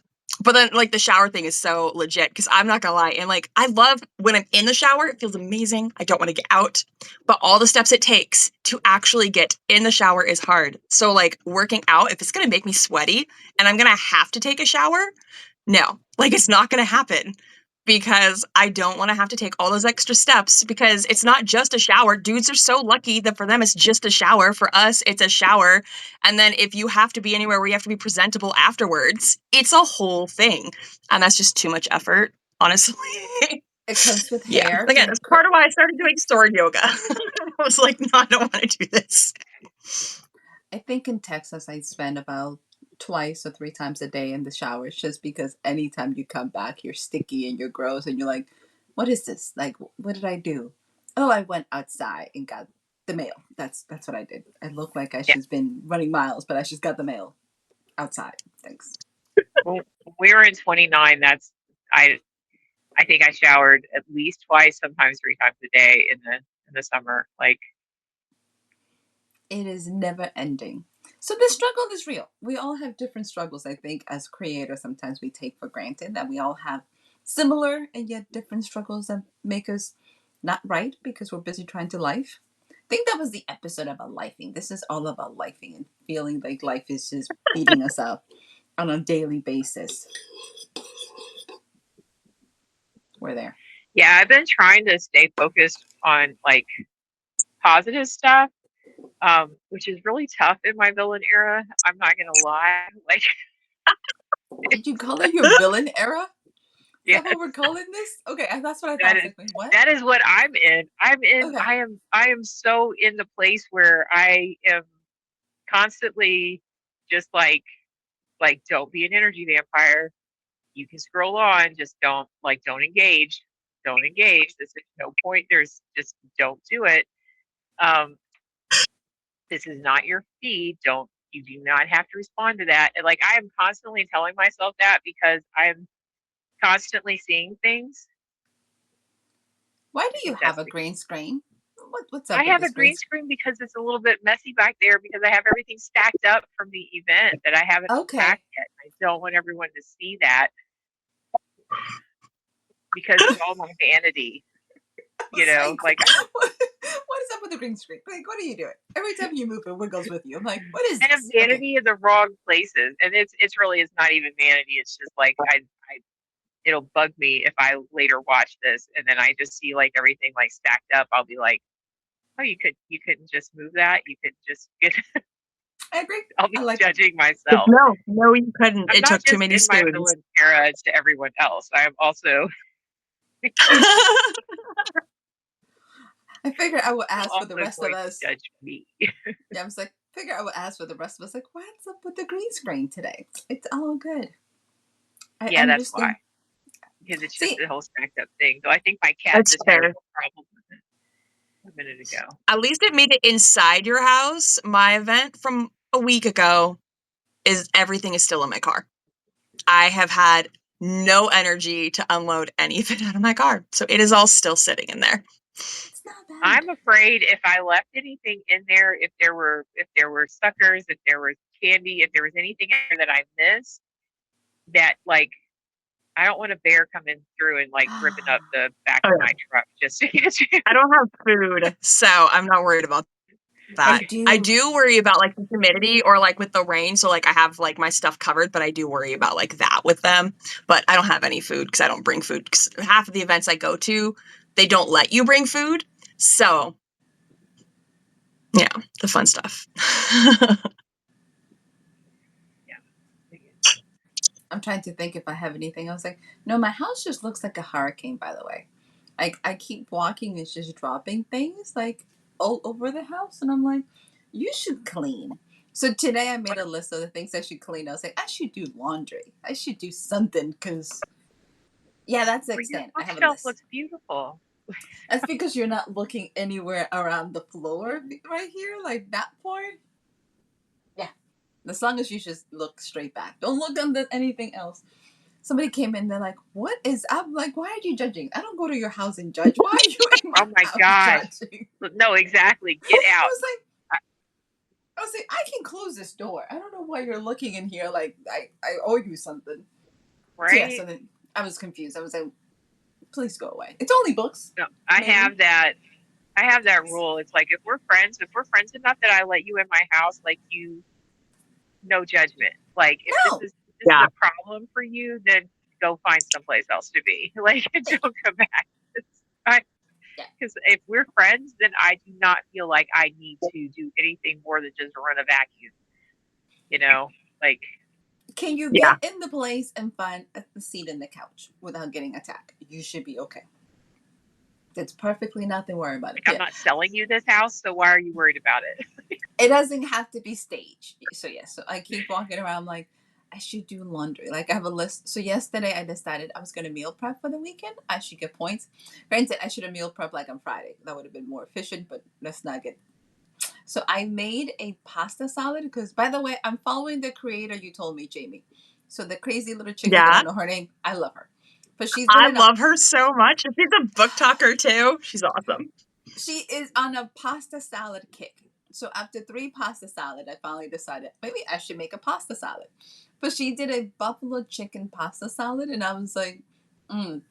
But then like the shower thing is so legit because I'm not gonna lie. And like I love when I'm in the shower, it feels amazing. I don't want to get out. But all the steps it takes to actually get in the shower is hard. So like working out, if it's gonna make me sweaty and I'm gonna have to take a shower, no. Like it's not gonna happen because I don't want to have to take all those extra steps because it's not just a shower. Dudes are so lucky that for them it's just a shower. For us, it's a shower. And then if you have to be anywhere where you have to be presentable afterwards, it's a whole thing. And that's just too much effort, honestly. It comes with Yeah. hair Again, and that's part of why I started doing sword yoga. I was like, no, I don't want to do this. I think in Texas I spend about twice or three times a day in the showers just because anytime you come back you're sticky and you're gross and you're like, what is this? Like what did I do? Oh, I went outside and got the mail. That's what I did. I look like I Yeah. just been running miles, but I just got the mail outside. Thanks. When we were in 29, I I think I showered at least twice, sometimes 3 times a day in the summer. Like It is never ending. So the struggle is real. We all have different struggles. I think as creators, sometimes we take for granted that we all have similar and yet different struggles that make us not right because we're busy trying to life. I think that was the episode about lifing. This is all about lifing and feeling like life is just beating us up on a daily basis. We're there. yeah, I've been trying to stay focused on like positive stuff, which is really tough in my villain era. I'm not gonna lie. Like Did you call it your villain era? Yeah, that what we're calling this? Okay, that's what I thought. I that was is like, wait, what? that is what I'm in. Okay. I am so in the place where I am constantly just like don't be an energy vampire. You can scroll on, just don't engage. Don't engage. There's no point. There's just don't do it. Um, this is not your feed. Don't You do not have to respond to that. And like I am constantly telling myself that because I'm constantly seeing things. Why I do you think have that's a the green screen? What's I up with have a this green green screen? screen because it's a little bit messy back there because I have everything stacked up from the event that I haven't Okay. unpacked yet. I don't want everyone to see that because it's all my vanity, I was like, like what is up with the green screen? Like, what are you doing? Every time you move, it wiggles with you. I'm like, what is I have this? Okay. vanity in the wrong places. And it's really it's not even vanity. It's just like I it'll bug me if I later watch this and then I just see like everything like stacked up. I'll be like, oh, you couldn't just move that. You could just get. I agree. I'll I be like it. judging myself. No, you couldn't. I'm It not took too just many in my spoons. villain era to everyone else. I'm also I figured I would I'm ask for the also rest of going us. to judge me. Yeah, I was like, figure I would ask for the rest of us. Like, what's up with the green screen today? It's all good. I Yeah, that's why. understand. Because it's just See, a whole stacked up thing. Though I think my cat That's just had a fair. real problem with it a minute ago. At least it made it inside your house. My event from a week ago is everything is still in my car. I have had no energy to unload any of it out of my car. So it is all still sitting in there. it's not bad. I'm afraid if I left anything in there, if there were suckers, if there was candy, if there was anything in there that I missed, that like I don't want a bear coming through and like ripping up the back Oh, of yeah. my truck just to get you. I don't have food, so I'm not worried about I that. Okay. I do. do worry about like the humidity or like with the rain. So like I have like my stuff covered, but I do worry about like that with them. But I don't have any food because I don't bring food. 'Cause half of the events I go to, they don't let you bring food. So yeah, the fun stuff. Yeah. I'm trying to think if I have anything. I was like, no, my house just looks like a hurricane, by the way. Like, I keep walking, it's just dropping things like all over the house. And I'm like, you should clean. So today I made a list of the things I should clean. I was like, I should do laundry. I should do something because, yeah, that's the Well, your extent. I have a bookshelf list. looks beautiful. That's because you're not looking anywhere around the floor right here, like that part. Yeah. As long as you just look straight back, don't look under anything else. Somebody came in, they're like, what is up? Like, why are you judging? I don't go to your house and judge. Why are you in my Oh my house gosh. judging? No, exactly. Get I out. was like, I was like, I can close this door. I don't know why you're looking in here like I owe you something. So yeah, so Right? then I was confused. I was like, please go away. It's only books, No, maybe. I have that rule. It's like if we're friends enough that I let you in my house, like you no judgment. Like No. if this is Yeah. a problem for you, then go find someplace else to be. Like don't come back. Yeah. Because if we're friends, then I do not feel like I need to do anything more than just run a vacuum. You know, like Can you Yeah. get in the place and find a seat in the couch without getting attacked? You should be okay. It's perfectly nothing. Worry about it. I'm Yeah. not selling you this house, so why are you worried about it? It doesn't have to be staged. So yeah, so I keep walking around like I should do laundry. Like I have a list. So yesterday I decided I was gonna meal prep for the weekend. I should get points. Granted, I should have meal prep like on Friday. That would have been more efficient, but let's not get. So I made a pasta salad because by the way, I'm following the creator you told me, Jamie. So the crazy little chicken, I Yeah. don't know her name. I love her. But she's been I in a love her so much. She's a book talker too. She's awesome. she is on a pasta salad kick. So after three pasta salad, I finally decided maybe I should make a pasta salad. But she did a buffalo chicken pasta salad, and I was like,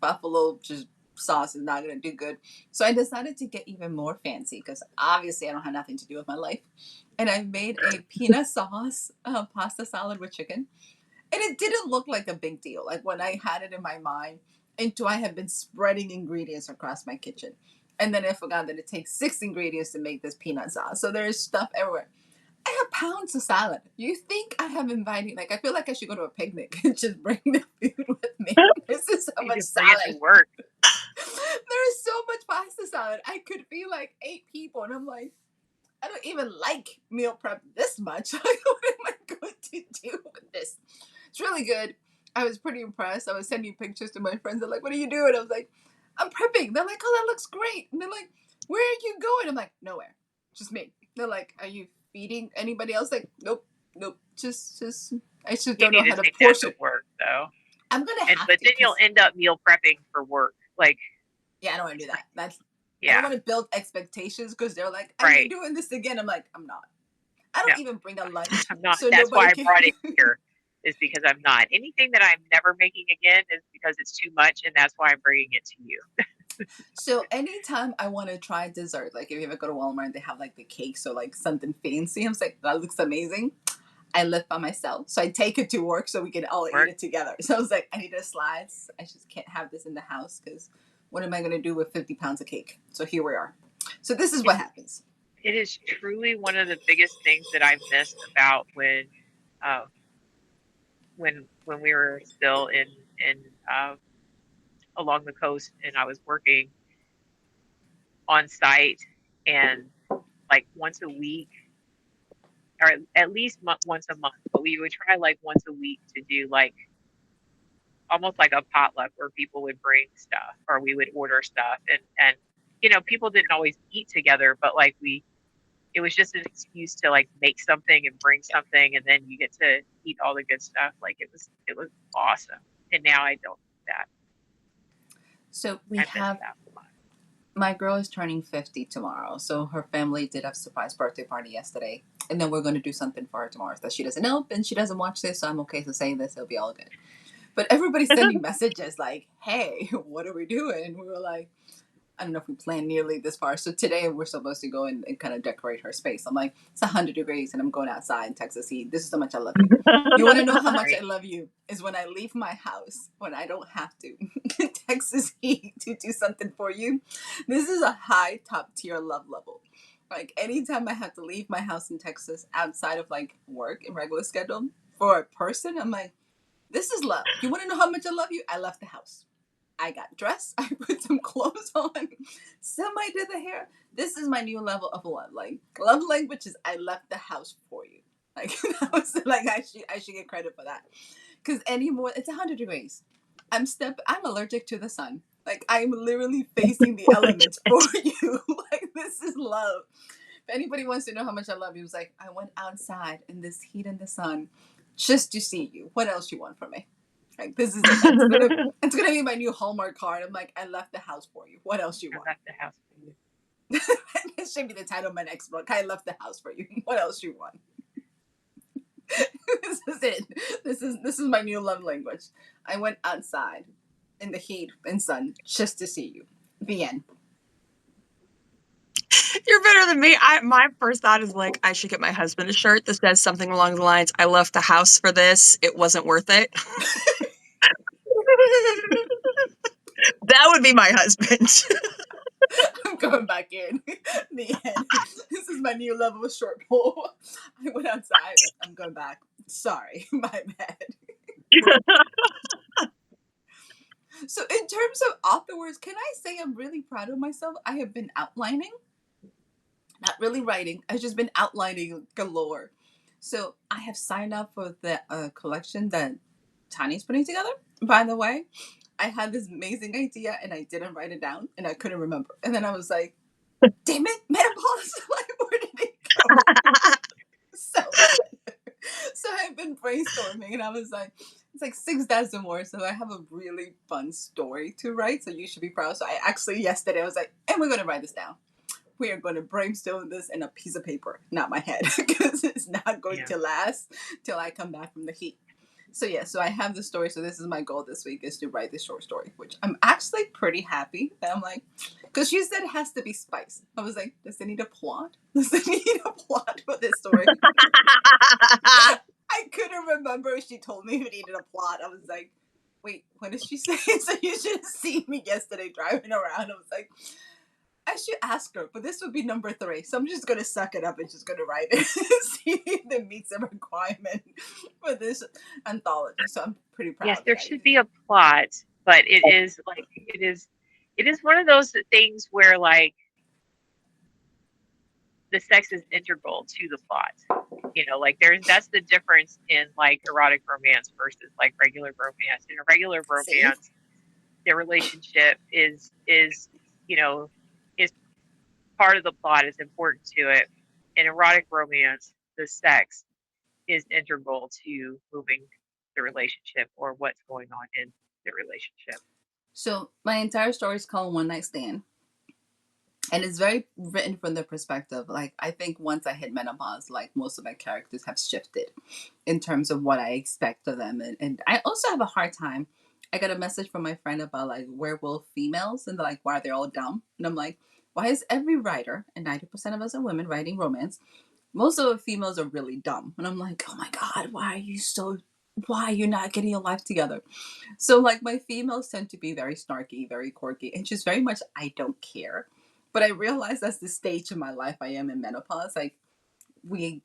buffalo just sauce is not gonna do good. So I decided to get even more fancy because obviously I don't have nothing to do with my life, and I made a peanut sauce pasta salad with chicken, and it didn't look like a big deal. Like when I had it in my mind, into I have been spreading ingredients across my kitchen. And then I forgot that it takes 6 ingredients to make this peanut sauce. So there's stuff everywhere. I have pounds of salad. You think I have inviting, like, I feel like I should go to a picnic and just bring the food with me. This is so You much just bring it to salad. work. There is so much pasta salad. I could be like 8 people, and I'm like, I don't even like meal prep this much. Like, what am I going to do with this? It's really good. I was pretty impressed. I was sending pictures to my friends. They're like, "What are you doing?" I was like, "I'm prepping." They're like, "Oh, that looks great." And they're like, "Where are you going?" I'm like, "Nowhere, just me." They're like, "Are you feeding anybody else?" Like, "Nope, nope, just." I just You don't know need how to to take that to portion. work though. I'm gonna And have but to, then you'll cause end up meal prepping for work. Like, yeah, I don't want to do that. That's I don't yeah, want to build expectations because they're like, "Are you right. doing this again?" I'm like, "I'm not." I No, don't even bring a lunch, I'm not. so That's why nobody I can. brought it here, is because I'm not. Anything that I'm never making again is because it's too much, and that's why I'm bringing it to you. So anytime I want to try dessert, like if you ever go to Walmart and they have like the cakes or like something fancy, I'm like, that looks amazing. I live by myself, so I take it to work so we can all eat Work. it together. So I was like, I need a slice. I just can't have this in the house because what am I going to do with 50 pounds of cake? So here we are. So this is what It's happens. it is truly one of the biggest things that I've missed about uh, when we were still in uh, along the coast, and I was working on site, and like once a week, or at least once a month, but we would try like once a week to do like almost like a potluck where people would bring stuff or we would order stuff, and people didn't always eat together, but like we it was just an excuse to like make something and bring something, and then you get to eat all the good stuff. Like it was awesome. And now I don't do that. So we I miss have that a lot. my girl is turning 50 tomorrow. So her family did a surprise birthday party yesterday. And then we're going to do something for her tomorrow that she doesn't know and she doesn't watch this. So I'm okay to say this. It'll be all good. But everybody's sending messages like, hey, what are we doing? And we were like, I don't know if we planned nearly this far. So today we're supposed to go and kind of decorate her space. I'm like, it's 100 degrees and I'm going outside in Texas heat. This is how much I love you. You want to know how much I Right. love you? Is when I leave my house, when I don't have to in Texas heat to do something for you. This is a high top tier love level. Like anytime I have to leave my house in Texas outside of like work and regular schedule for a person, I'm like, this is love. You want to know how much I love you? I left the house. I got dressed. I put some clothes on. Somebody did the hair. This is my new level of love. Like love language is I left the house for you. Like that was like I should get credit for that. Because anymore it's 100 degrees. I'm allergic to the sun. Like I'm literally facing the elements for you. Like this is love. If anybody wants to know how much I love you, it's like I went outside in this heat in the sun just to see you. What else you want from me? Like this is it. That's gonna be my new Hallmark card. I'm like, I left the house for you. What else you I want? left the house for you. This should be the title of my next book. I left the house for you. What else you want? This is it. This is my new love language. I went outside in the heat and sun just to see you. The end. You're better than me. My first thought is like, I should get my husband a shirt that says something along the lines, I left the house for this. It wasn't worth it. That would be my husband. I'm going back in. The end. This is my new level of short pull. I went outside. I'm going back. Sorry, my bad. So, in terms of authors, can I say I'm really proud of myself? I have been outlining, not really writing. I've just been outlining galore. So, I have signed up for the collection that Tanya's putting together. By the way, I had this amazing idea and I didn't write it down and I couldn't remember. And then I was like, damn it, menopause. Like, where did it go? So, so I've been brainstorming and I was like, it's like 6,000 words. So I have a really fun story to write. So you should be proud. So I actually, yesterday, I was like, and we're going to write this down. We are going to brainstorm this in a piece of paper, not my head, because it's not going Yeah. to last till I come back from the heat. So yeah, so I have the story. So this is my goal this week is to write this short story, which I'm actually pretty happy that I'm like, because she said it has to be spice. I was like, does it need a plot? Does it need a plot for this story? I couldn't remember if she told me it needed a plot. I was like, wait, what did she say? So you should have seen me yesterday driving around. I was like, I should ask her, but this would be number 3. So I'm just gonna suck it up and just gonna write it, see if it meets the requirement for this anthology. So I'm pretty Yes, proud that there I should even. be a plot, but it is one of those things where like the sex is integral to the plot. Like that's the difference in like erotic romance versus like regular romance. In a regular See. romance, the relationship is you know is part of the plot, is important to it. In erotic romance, the sex is integral to moving the relationship or what's going on in the relationship. So my entire story is called One Night Stand, and it's very written from the perspective. Like I think once I hit menopause, like most of my characters have shifted in terms of what I expect of them, and I also have a hard time. I got a message from my friend about like werewolf females and like why they're all dumb, and I'm like, why is every writer, and 90% of us are women writing romance, most of the females are really dumb, and I'm like, oh my god, why are you so, why are you not getting your life together? So like my females tend to be very snarky, very quirky, and just very much I don't care. But I realize that's the stage of my life I am in menopause. Like we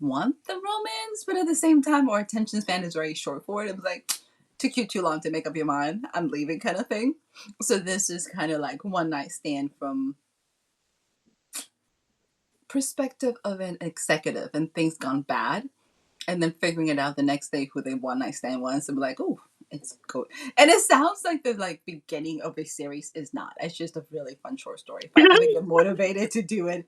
want the romance, but at the same time our attention span is very short for it. It was like, took you too long to make up your mind, I'm leaving kind of thing. So this is kind of like one night stand from perspective of an executive and things gone bad, and then figuring it out the next day who the one night stand was and be like, oh, it's good. And it sounds like the like beginning of a series is not. It's just a really fun short story. If I ever get motivated to do it,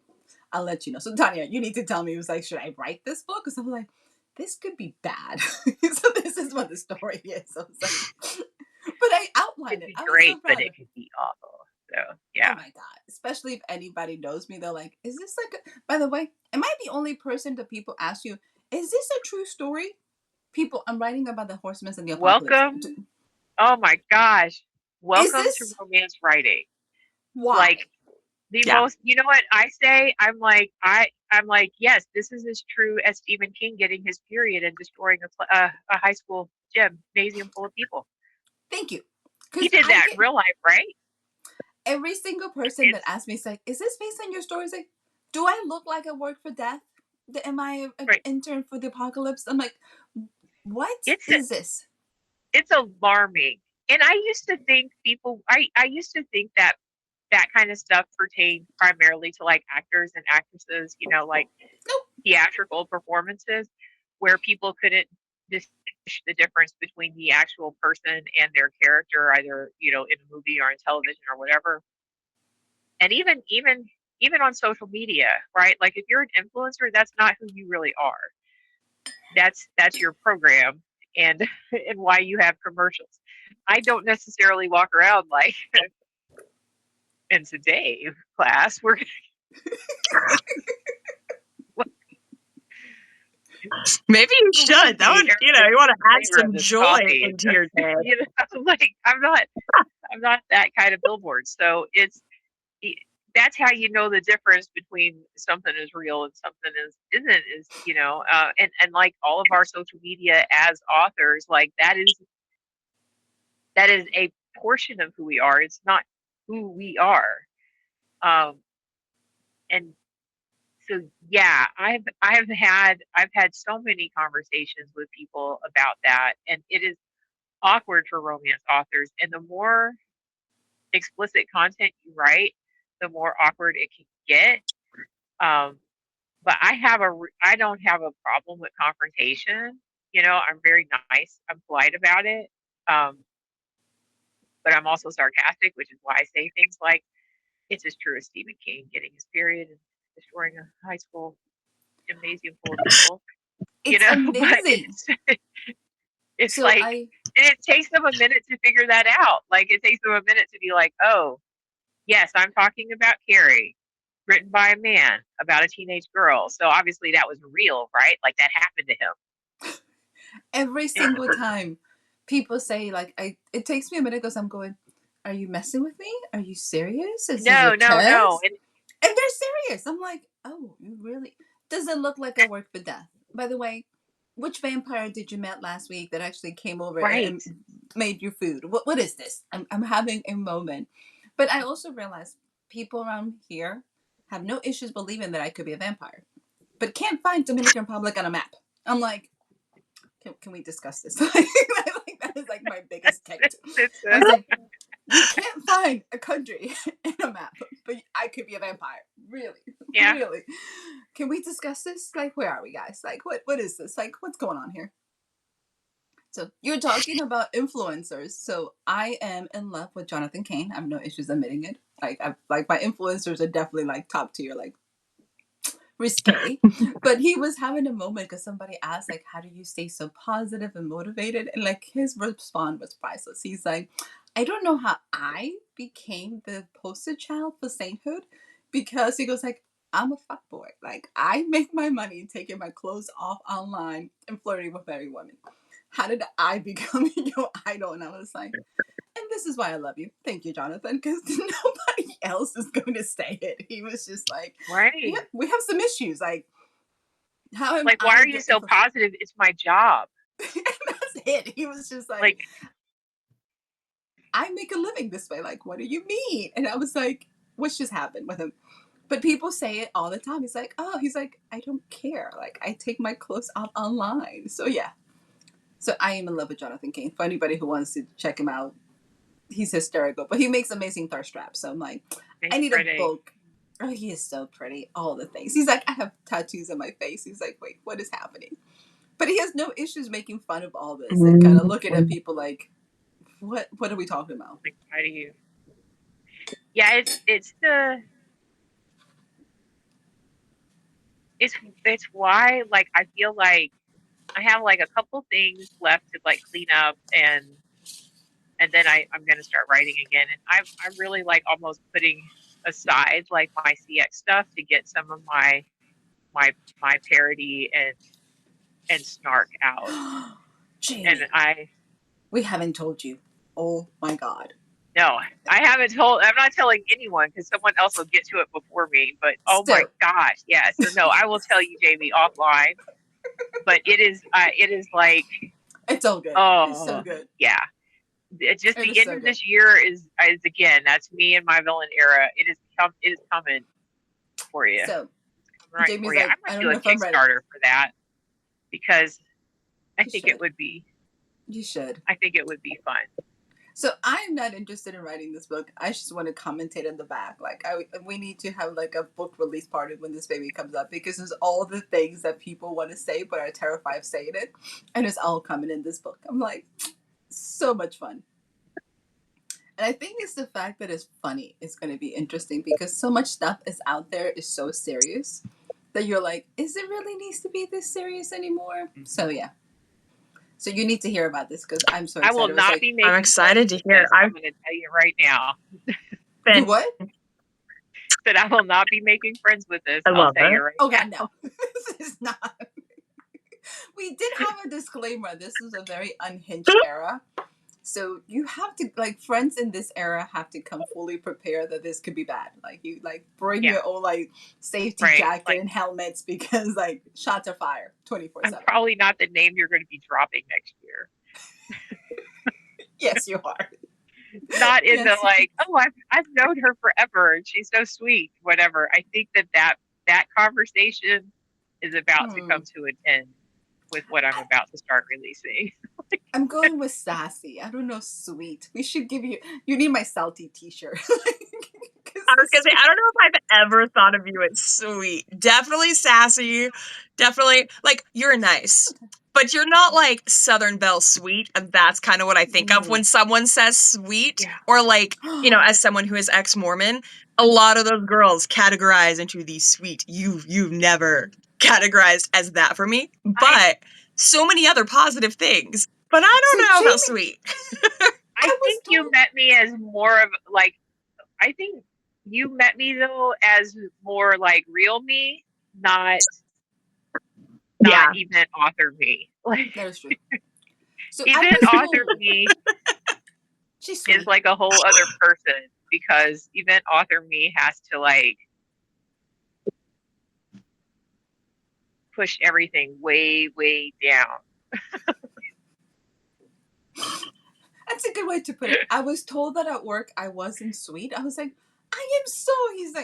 I'll let you know. So Tanya, you need to tell me. It was like, should I write this book? Because I'm like, this could be bad. So this is what the story is. So it's like, but I It outlined could it. be I was so great, but proud it of. could be awful. So Oh yeah. my god! Especially if anybody knows me, they're like, "Is this like?" By the way, am I the only person that people ask you, "Is this a true story?" People, I'm writing about the horsemen and the apocalypse. Welcome. Oh my gosh. Is Welcome to this romance writing. Like why? the Yeah. most, you know what I say? I'm like, yes, this is as true as Stephen King getting his period and destroying a high school gymnasium full of people. Thank you. He Because did I that in get real life, right? every single person that It's asks me, it's like, "Is this based on your stories?" Like, do I look like I work for death? Am I an right. intern for the apocalypse? I'm like, what It's is this? it's alarming. And I used to think I used to think that that kind of stuff pertained primarily to like actors and actresses, like Nope. theatrical performances where people couldn't distinguish the difference between the actual person and their character, either, in a movie or in television or whatever. And even on social media, right? Like if you're an influencer, that's not who you really are. That's your program and and why you have commercials. I don't necessarily walk around like in today class we're Maybe you gonna believe should. That me, would, everybody you wants want the to add flavor of some this joy coffee. into your day. Like I'm not that kind of billboard. So that's how you know the difference between something is real and something isn't, is and like all of our social media as authors, like that is a portion of who we are. It's not who we are. um and so yeah, I've had so many conversations with people about that, and it is awkward for romance authors, and the more explicit content you write, the more awkward it can get. um but I don't have a problem with confrontation. I'm very nice, I'm polite about it. um but I'm also sarcastic, which is why I say things like, it's as true as Stephen King getting his period and destroying a high school gymnasium full of people. It's But amazing. it's So like, I and it takes them a minute to figure that out. Like it takes them a minute to be like, oh, yes, I'm talking about Carrie, written by a man about a teenage girl. So obviously that was real, right? Like that happened to every him. single time people say like I, it takes me a minute because I'm going, are you messing with me? Are you serious? Is this a No, no, no. test? And they're serious. I'm like, oh, you really? Does it look like I work for death? By the way, which vampire did you met last week that actually came over Right. and made you food? What is this? I'm having a moment. But I also realized people around here have no issues believing that I could be a vampire, but can't find Dominican Republic on a map. I'm like, can we discuss this? Like, that is like my biggest tick. It's I was like, you can't find a country in a map, but I could be a vampire. Really, yeah. really. Can we discuss this? Like, where are we, guys? Like, what is this? Like, what's going on here? So you're talking about influencers. So I am in love with Jonathan Cain. I have no issues admitting it. Like my influencers are definitely like top tier, like risque. But he was having a moment because somebody asked, like, how do you stay so positive and motivated? And like his response was priceless. He's like, I don't know how I became the poster child for sainthood, because he goes like, I'm a fuckboy. Like I make my money taking my clothes off online and flirting with every woman. How did I become your idol? And I was like, and this is why I love you. Thank you, Jonathan, because nobody else is going to say it. He was just like, Right. we have some issues. Like, how am Like, why I are you so positive? It's my job. and that's it. He was just like, Like, I make a living this way. Like, what do you mean? And I was like, what's just happened with him? But people say it all the time. He's like, oh, he's like, I don't care. Like, I take my clothes out online. So yeah. So I am in love with Jonathan Cain. For anybody who wants to check him out, he's hysterical. But he makes amazing thirst traps. So I'm like, he's I need pretty. a book. Oh, he is so pretty. All the things. He's like, I have tattoos on my face. He's like, wait, what is happening? But he has no issues making fun of all this and kind of looking at people like, what are we talking about? Like, why do you? Yeah, it's why, like, I feel like I have like a couple things left to like clean up, and then I'm gonna start writing again. And I'm really like almost putting aside like my CX stuff to get some of my my parody and snark out. And Jamie, I we haven't told you. Oh my God. no, I haven't told. I'm not telling anyone because someone else will get to it before me. But oh my So, gosh, yeah. So no, I will tell you, Jamie, offline. But it is like, it's all good. It's so oh good. yeah. It's just It the is end so of good. this year is again. That's me and my villain era. It is coming for you. So, It's coming right for Jamie's you. I like, I might don't do a know if I'm ready. Kickstarter for that because I You think it should. would be. You should. I think it would be fun. So I'm not interested in writing this book. I just want to commentate in the back. Like we need to have like a book release party when this baby comes up, because there's all the things that people want to say but are terrified of saying it, and it's all coming in this book. I'm like, so much fun. And I think it's the fact that it's funny is going to be interesting, because so much stuff is out there is so serious that you're like, is it really needs to be this serious anymore? So yeah. So you need to hear about this because I'm so I will excited. It was not like, be I'm making friends excited to with hear. this. I'm I've going to tell you right now you been. what? that I will not be making friends with this. I I'll love tell you it. right Oh God, now. no. This is not. We did have a disclaimer. This is a very unhinged era. So you have to, like, friends in this era have to come fully prepared that this could be bad. Like you like bring Yeah, your own like safety right. jacket Like, and helmets, because like shots are fired I'm 24/7. probably not the name you're going to be dropping next year. Yes, you are. Not in the Yes. like, oh, I've known her forever and she's so sweet, whatever. I think that conversation is about to Hmm. come to an end with what I'm about to start releasing. I'm going with sassy. I don't know, sweet. We should give you. You need my salty T-shirt. I was gonna say, I don't know if I've ever thought of you as sweet. Definitely sassy. Definitely like you're nice. But you're not like Southern Belle sweet, and that's kind of what I think of when someone says sweet, Yeah, or like, as someone who is ex-Mormon, a lot of those girls categorize into the sweet. You've never categorized as that for me, I but so many other positive things. But I So don't know about Jamie, sweet. I I was think you told. met me as more of like, I think you met me though as more like real me, not Yeah. event author me. Like, That is true. So I event was author told me she's is sweet. like a whole other person because event author me has to like push everything way, way down. That's a good way to put it. I was told that at work I wasn't sweet. I was like, I am so. He's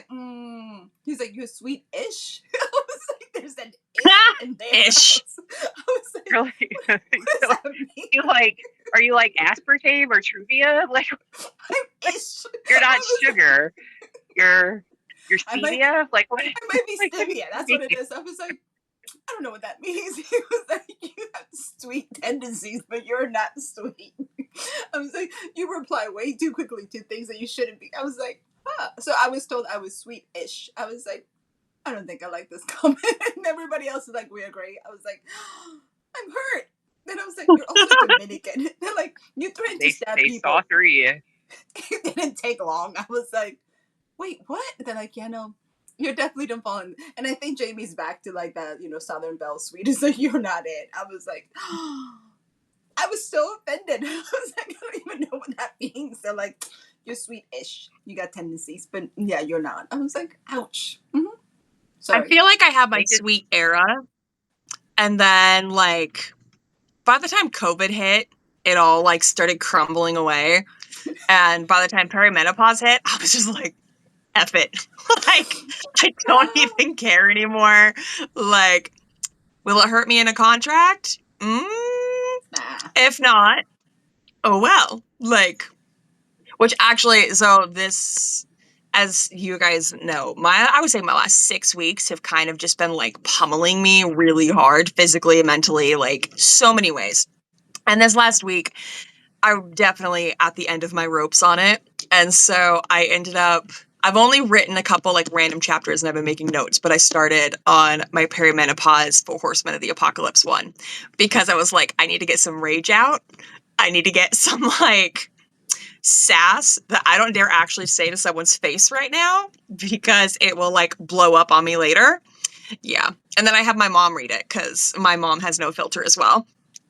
like, you're sweet-ish. I was like, there's an ish in there. Ish. I was like, You're like, what does that mean? you like, are you like aspartame or Truvia? Like, I'm ish. you're I not was like, sugar. You're you're I might be, stevia. Like what? I might be Like what do stevia. you That's what mean? it is. I was like, I don't know what that means. He was like, you have sweet tendencies, but you're not sweet. I was like, you reply way too quickly to things that you shouldn't be. I was like, huh. So I was told I was sweet-ish. I was like, I don't think I like this comment. And everybody else is like, we agree. I was like, I'm hurt. Then I was like, you're also Dominican. They're like, you threatened to stab They saw people. through you. It didn't take long. I was like, wait, what? They're like, yeah, no, you definitely don't fall in. And I think Jamie's back to like that, Southern Belle Suite. It's like, you're not it. I was like, I was so offended. I was like, I don't even know what that means. They're like, you're sweet-ish. You got tendencies, but yeah, you're not. I was like, ouch. Mm-hmm. I Sorry. feel like I have my They just sweet era, and then like by the time COVID hit, it all like started crumbling away. And by the time perimenopause hit, I was just like, F it. Like, I don't even care anymore. Like, will it hurt me in a contract? Nah. If not, oh well. Like, which actually, so this, as you guys know, I would say my last 6 weeks have kind of just been like pummeling me really hard, physically and mentally, like so many ways. And this last week, I'm definitely at the end of my ropes on it. And so I ended up, I've only written a couple like random chapters and I've been making notes, but I started on my perimenopause Four Horsemen of the Apocalypse one because I was like, I need to get some rage out. I need to get some like sass that I don't dare actually say to someone's face right now because it will like blow up on me later. Yeah. And then I have my mom read it because my mom has no filter as well.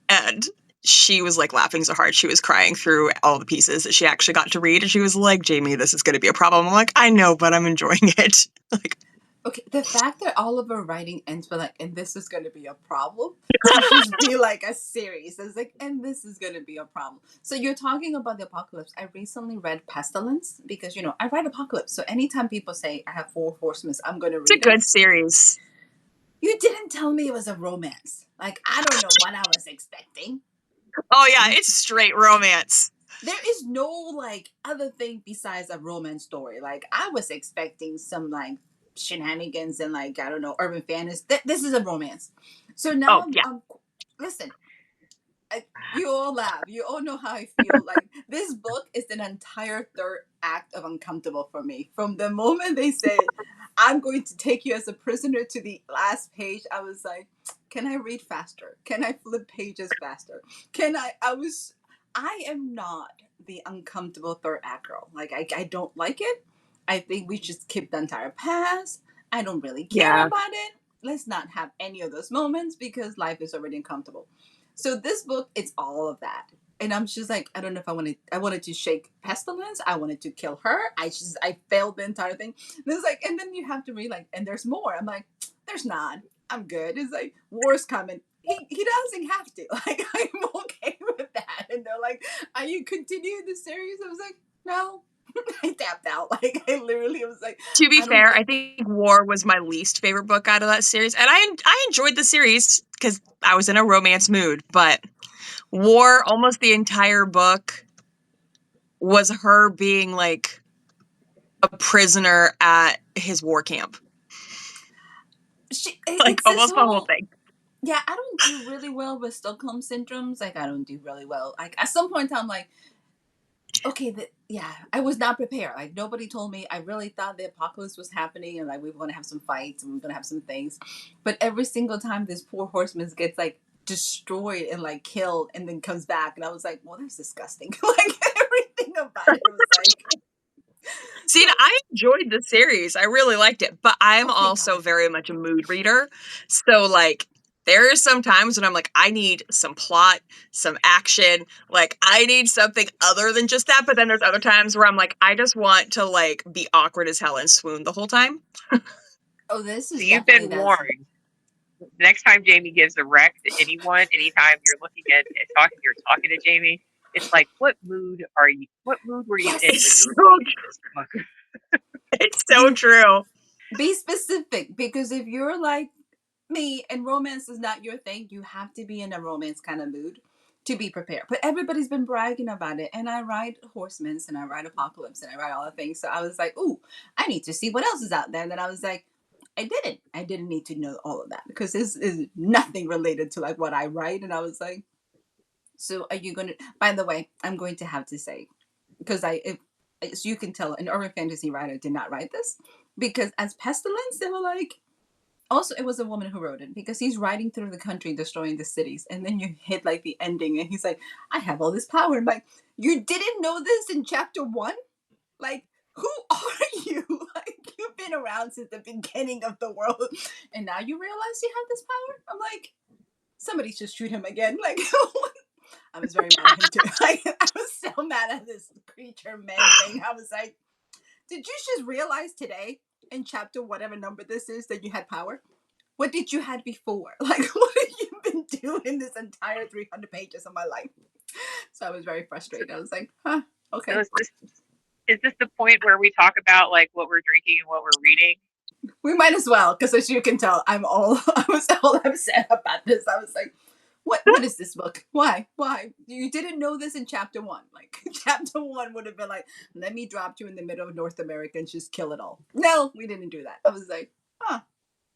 And she was like laughing so hard she was crying through all the pieces that she actually got to read. And she was like, Jamie, this is going to be a problem. I'm like, I know, but I'm enjoying it. Like, Okay, the fact that all of her writing ends with like, and this is going to be a problem, should just be like a series. It's like, and this is going to be a problem. So you're talking about the apocalypse. I recently read Pestilence because, I write apocalypse. So anytime people say I have Four Horsemen, I'm going to it's a read it. good series. You didn't tell me it was a romance. Like, I don't know what I was expecting. Oh, yeah, it's straight romance. There is no like other thing besides a romance story. Like, I was expecting some like shenanigans and like, I don't know, urban fantasy. This is a romance. So now Oh, yeah. listen, you all laugh. You all know how I feel. Like, this book is an entire third act of uncomfortable for me. From the moment they said, I'm going to take you as a prisoner to the last page, I was like, can I read faster? Can I flip pages faster? I am not the uncomfortable third act girl. Like, I don't like it. I think we should skip the entire past. I don't really care Yeah. about it. Let's not have any of those moments because life is already uncomfortable. So this book, it's all of that. And I'm just like, I don't know if I wanted to shake Pestilence. I wanted to kill her. I failed the entire thing. And it's like, and then you have to read like, and there's more. I'm like, there's not. I'm good. It's like, war's coming. He doesn't have to. Like, I'm okay with that. And they're like, are you continuing the series? I was like, no. I tapped out. Like, I literally was like, To be I don't fair, think. I think War was my least favorite book out of that series. And I enjoyed the series because I was in a romance mood. But War, almost the entire book was her being like a prisoner at his war camp. Like It's this almost the whole whole. thing. Yeah, I don't do really well with Stockholm syndromes. Like, I don't do really well. Like, at some point, I'm like, okay, yeah, I was not prepared. Like, nobody told me. I really thought the apocalypse was happening and like we were gonna have some fights and we were gonna have some things. But every single time this poor horseman gets like destroyed and like killed and then comes back, and I was like, well, that's disgusting. Like, everything about it was like, See, so. I enjoyed the series. I really liked it, but I'm Oh, thank also God. very much a mood reader. So, like, there are some times when I'm like, I need some plot, some action. Like, I need something other than just that. But then there's other times where I'm like, I just want to, like, be awkward as hell and swoon the whole time. Oh, this so is you've definitely been that. warned. Next time Jamie gives a rec to anyone, anytime you're looking at you're talking to Jamie, it's like, what mood are you? What mood were you in when Yes. you So were looking at this book? It's so true. Be specific, because if you're like me and romance is not your thing, you have to be in a romance kind of mood to be prepared. But everybody's been bragging about it, and I write Horsemen's and I write Apocalypse and I write all the things. So I was like, ooh, I need to see what else is out there. And then I was like, I didn't need to know all of that because this is nothing related to like what I write. And I was like, so are you going to? By the way, I'm going to have to say, because if as you can tell, an urban fantasy writer did not write this, because as Pestilence, they were like, also it was a woman who wrote it, because he's riding through the country destroying the cities, and then you hit like the ending and he's like, I have all this power. I'm like, you didn't know this in chapter one? Like, who are you? Like, you've been around since the beginning of the world and now you realize you have this power? I'm like, somebody just shoot him again. Like, I was very mad at him too. Like, I was so mad at this creature man thing. I was like, did you just realize today in chapter whatever number this is that you had power? What did you had before? Like, what have you been doing this entire 300 pages of my life? So I was very frustrated. I was like, huh, So okay. is this the point where we talk about like what we're drinking and what we're reading? We might as well, because as you can tell, I was all upset about this. I was like, what is this book? Why? You didn't know this in chapter one. Like, chapter one would have been like, let me drop you in the middle of North America and just kill it all. No, we didn't do that. I was like, huh,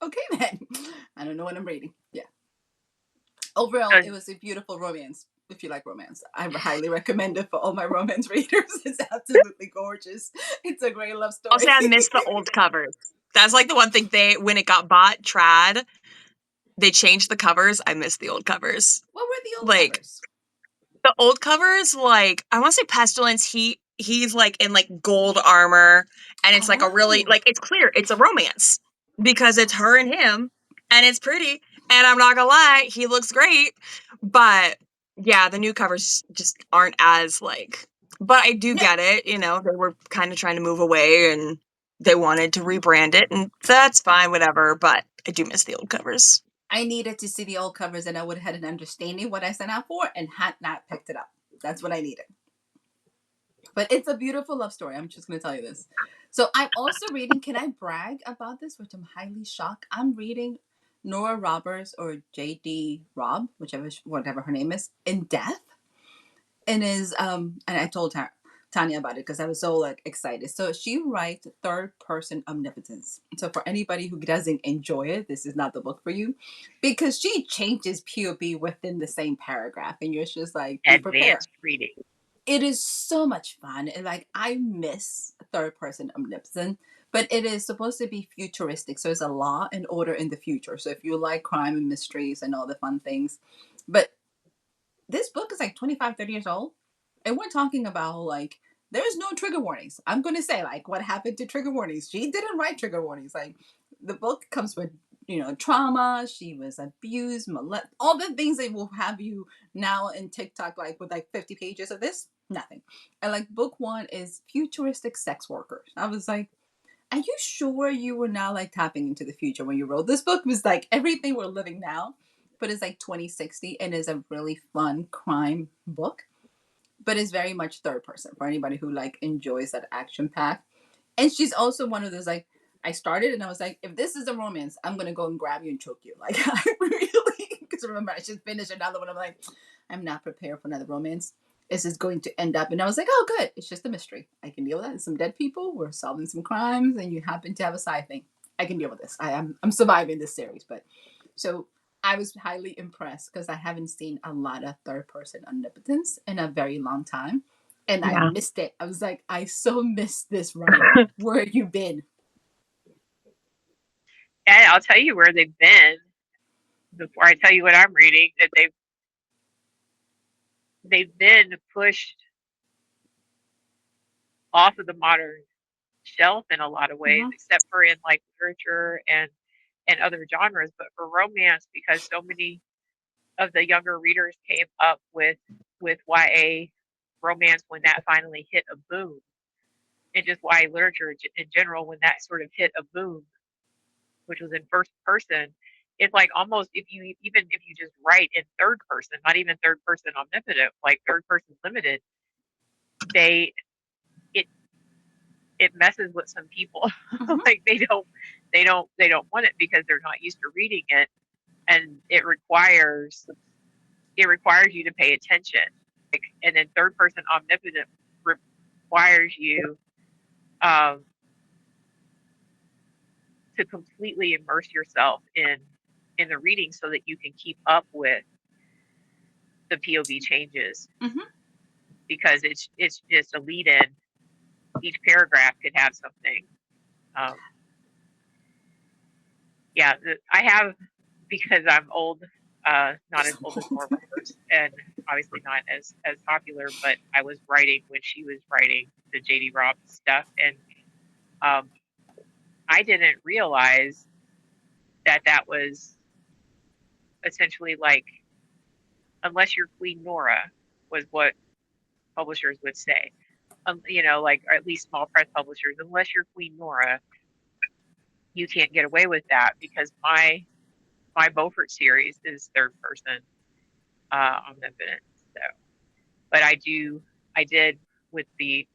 okay then. I don't know what I'm reading. Yeah. Overall, it was a beautiful romance. If you like romance, I highly recommend it for all my romance readers. It's absolutely gorgeous. It's a great love I'll say story. I miss the old covers. That's like the one thing when it got bought, trad, they changed the covers. I miss the old covers. What were the old Like covers? the old covers, like I want to say Pestilence. He's like in like gold armor, and it's like a really Oh, like it's clear it's a romance because it's her and him, and it's pretty. And I'm not gonna lie, he looks great. But yeah, the new covers just aren't as like. But I do no, get it. They were kind of trying to move away, and they wanted to rebrand it, and that's fine, whatever. But I do miss the old covers. I needed to see the old covers, and I would have had an understanding what I signed out for, and had not picked it up. That's what I needed. But it's a beautiful love story. I'm just going to tell you this. So I'm also reading. Can I brag about this? Which I'm highly shocked. I'm reading Nora Roberts, or J.D. Robb, whatever her name is, in Death, and I told her Tanya about it because I was so like excited. So she writes third person omnipotence. So for anybody who doesn't enjoy it, this is not the book for you, because she changes POV within the same paragraph, and you're just like, be prepared. Advanced reading. It is so much fun, and like, I miss third person omnipotence. But it is supposed to be futuristic, so it's a law and order in the future. So if you like crime and mysteries and all the fun things, but this book is like 25, 30 years old, and we're talking about like, there's no trigger warnings. I'm going to say, like, what happened to trigger warnings? She didn't write trigger warnings. Like, the book comes with, trauma. She was abused, all the things that will have you now in TikTok, like with like 50 pages of this, nothing. And like, book one is futuristic sex workers. I was like, are you sure you were now like tapping into the future when you wrote this book? It was like everything we're living now, but it's like 2060, and is a really fun crime book, but it's very much third person for anybody who like enjoys that action pack. And she's also one of those like, I started and I was like, if this is a romance, I'm gonna go and grab you and choke you. Like, I really, because remember, I just finished another one. I'm like, I'm not prepared for another romance. This is going to end up, and I was like, oh, good. It's just a mystery. I can deal with that. It's some dead people. We're solving some crimes, and you happen to have a side thing. I can deal with this. I'm surviving this series, but so I was highly impressed because I haven't seen a lot of third person omnipotence in a very long time. And I Yeah. missed it. I was like, I so missed this writer. Where have you been? And I'll tell you where they've been before I tell you what I'm reading. That they've been pushed off of the modern shelf in a lot of ways, Uh-huh. except for in like literature and other genres. But for romance, because so many of the younger readers came up with YA romance when that finally hit a boom, and just YA literature in general when that sort of hit a boom, which was in first person. It's like almost if you even if you just write in third person, not even third person omnipotent, like third person limited, they it it messes with some people. Mm-hmm. Like they don't want it because they're not used to reading it, and it requires you to pay attention. Like, and then third person omnipotent requires you um, to completely immerse yourself in the reading so that you can keep up with the POV changes, Mm-hmm. because it's just a lead in. Each paragraph could have something. Um, yeah, I have, because I'm old, not as old as more of hers, and obviously not as popular. But I was writing when she was writing the JD Robb stuff, and um, I didn't realize that was essentially like, unless you're Queen Nora, was what publishers would say. Like, or at least small press publishers, unless you're Queen Nora, you can't get away with that, because my Beaufort series is third person omnipotent. So, but I did, with the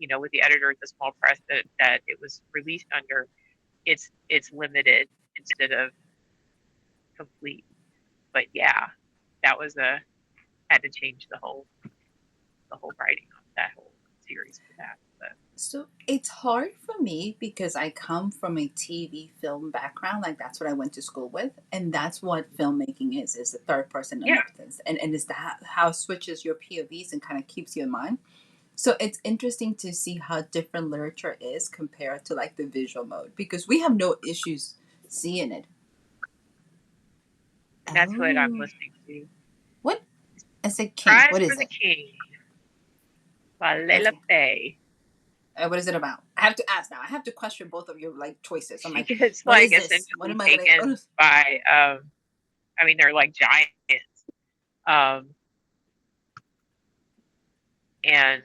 editor at the small press that it was released under. It's limited instead of complete. But yeah, that was a had to change the whole writing on that whole series for that. But So it's hard for me because I come from a TV film background. Like that's what I went to school with, and that's what filmmaking is the third person yeah, omnipotence, and is that how it switches your POVs and kind of keeps you in mind. So it's interesting to see how different literature is compared to like the visual mode because we have no issues seeing it. and that's what I'm Oh, listening to. what? I said King. Prize What for is the it? King by Leila Okay. Faye. What is it about? I have to ask now. I have to question both of your like choices. I'm She like, gets what like is this? What essentially am I gonna? taken by I mean, they're like giants. Um and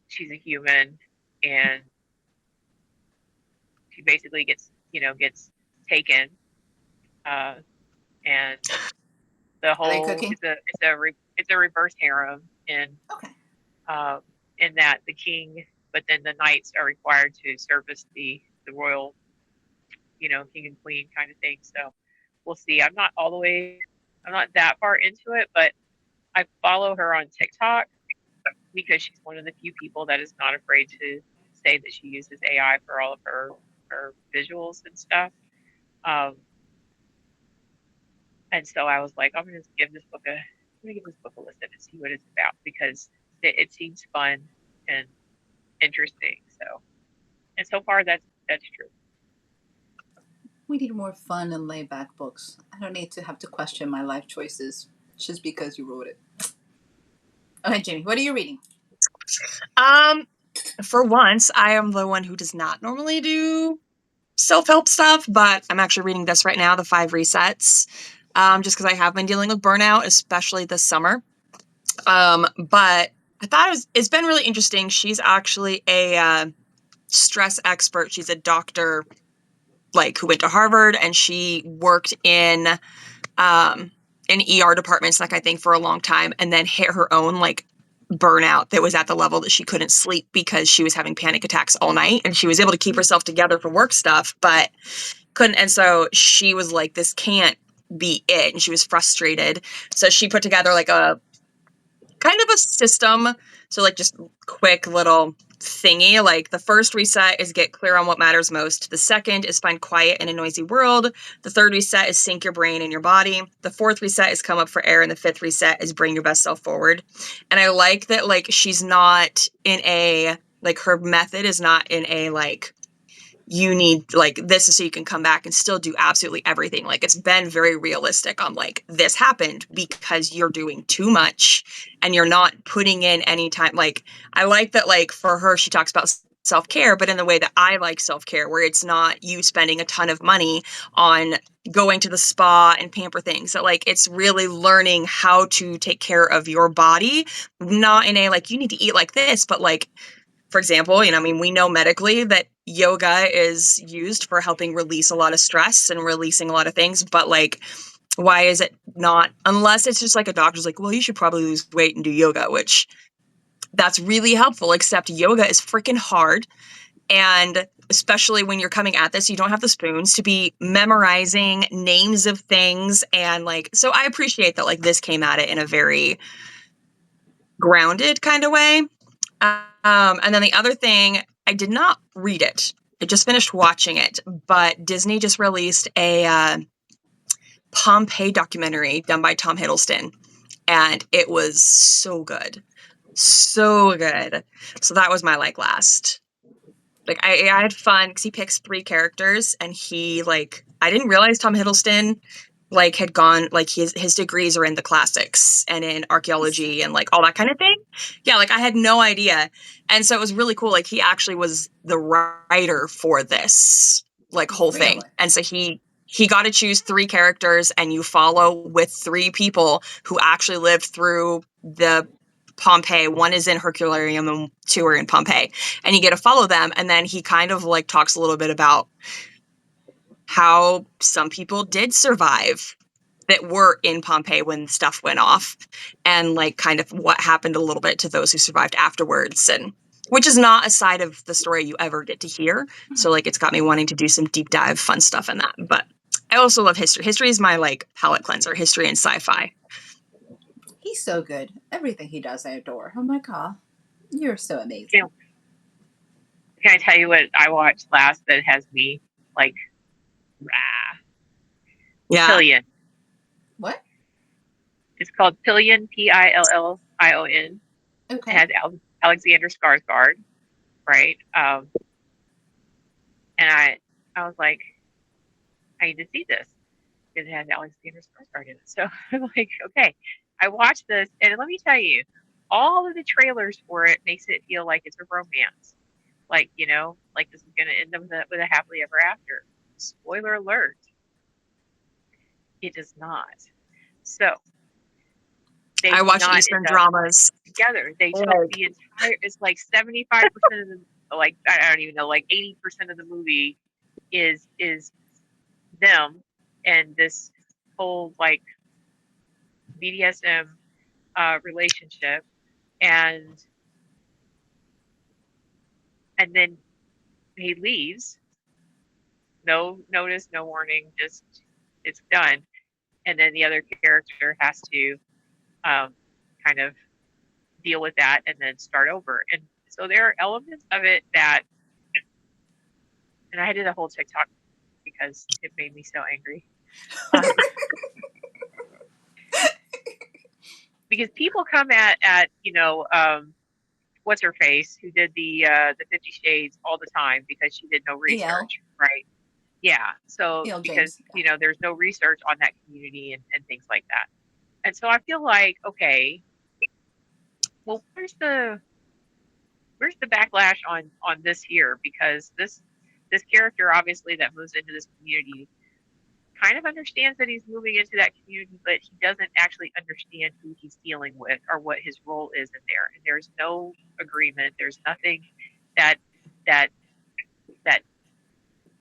she's a human, and she basically gets taken, uh and the Are they whole cooking? it's a reverse harem Okay. um in that the king, but then the knights are required to service the royal, king and queen kind of thing. So we'll see. I'm not that far into it, but I follow her on TikTok because she's one of the few people that is not afraid to say that she uses AI for all of her visuals and stuff. Um, and so I was like, I'm gonna give this book a listen and see what it's about, because it seems fun and interesting. So, and so far that's true. We need more fun and laid back books. I don't need to have to question my life choices just because you wrote it. Okay, Jamie, what are you reading? Um, for once, I am the one who does not normally do self-help stuff, but I'm actually reading this right now, The 5 Resets, just because I have been dealing with burnout, especially this summer. But I thought it's been really interesting. She's actually a stress expert. She's a doctor, like, who went to Harvard, and she worked in ER departments, like, I think for a long time, and then hit her own like burnout that was at the level that she couldn't sleep because she was having panic attacks all night, and she was able to keep herself together for work stuff, but couldn't. And so she was like, this can't be it, and she was frustrated. So she put together like a kind of a system. So like just quick little thingy. Like the first reset is get clear on what matters most. The second is find quiet in a noisy world. The third reset is sync your brain and your body. The fourth reset is come up for air. And the fifth reset is bring your best self forward. And I like that, like, she's not in a, like, her method is not in a, like, you need, like, this is so you can come back and still do absolutely everything. Like, it's been very realistic on, like, this happened because you're doing too much and you're not putting in any time. Like, I like that, like, for her, she talks about self-care, but in the way that I like self-care, where it's not you spending a ton of money on going to the spa and pamper things. So, like, it's really learning how to take care of your body, not in a, like, you need to eat like this, but, like, for example, I mean, we know medically that yoga is used for helping release a lot of stress and releasing a lot of things, but, like, why is it not, unless it's just like a doctor's like, well, you should probably lose weight and do yoga, which that's really helpful, except yoga is freaking hard. And especially when you're coming at this, you don't have the spoons to be memorizing names of things. And like, so I appreciate that like this came at it in a very grounded kind of way. And then the other thing, I did not read it. I just finished watching it, but Disney just released a Pompeii documentary done by Tom Hiddleston, and it was so good. So good. So that was my like last. Like I had fun because he picks 3 characters, and he like I didn't realize Tom Hiddleston like had gone like his degrees are in the classics and in archaeology and like all that kind of thing. Yeah, like I had no idea. And so it was really cool. Like he actually was the writer for this like whole thing. Really? And so he got to choose 3 characters, and you follow with 3 people who actually lived through the Pompeii. 1 is in Herculaneum and 2 are in Pompeii. And you get to follow them. And then he kind of like talks a little bit about how some people did survive that were in Pompeii when stuff went off, and like kind of what happened a little bit to those who survived afterwards, and which is not a side of the story you ever get to hear. So like it's got me wanting to do some deep dive fun stuff in that. But I also love history. History is my like palate cleanser, history and sci-fi. He's so good. Everything he does, I adore. I'm like, oh, you're so amazing. You know, can I tell you what I watched last that has me like, rah, Yeah. Pillion. What? It's called Pillion, Pillion. Okay. It has Alexander Skarsgård, right? And I was like, I need to see this. It has Alexander Skarsgård in it. So I'm like, okay. I watched this, and let me tell you, all of the trailers for it makes it feel like it's a romance. Like, you know, like this is going to end up with a happily ever after. Spoiler alert. It does not. So they I do watch not Eastern end up dramas. together. They took Like, the entire, it's like 75% of the, like, I don't even know, like 80% of the movie is them and this whole like BDSM relationship, and then he leaves, no notice, no warning, just it's done, and then the other character has to kind of deal with that and then start over. And so there are elements of it that, and I did a whole TikTok because it made me so angry. Because people come at what's her face who did the 50 Shades all the time because she did no EL. research, right? Yeah. So EL because James. Yeah. there's no research on that community and things like that. And so I feel like, okay, well, where's the backlash on this here? Because this character obviously that moves into this community kind of understands that he's moving into that community, but he doesn't actually understand who he's dealing with or what his role is in there. And there's no agreement. There's nothing that that that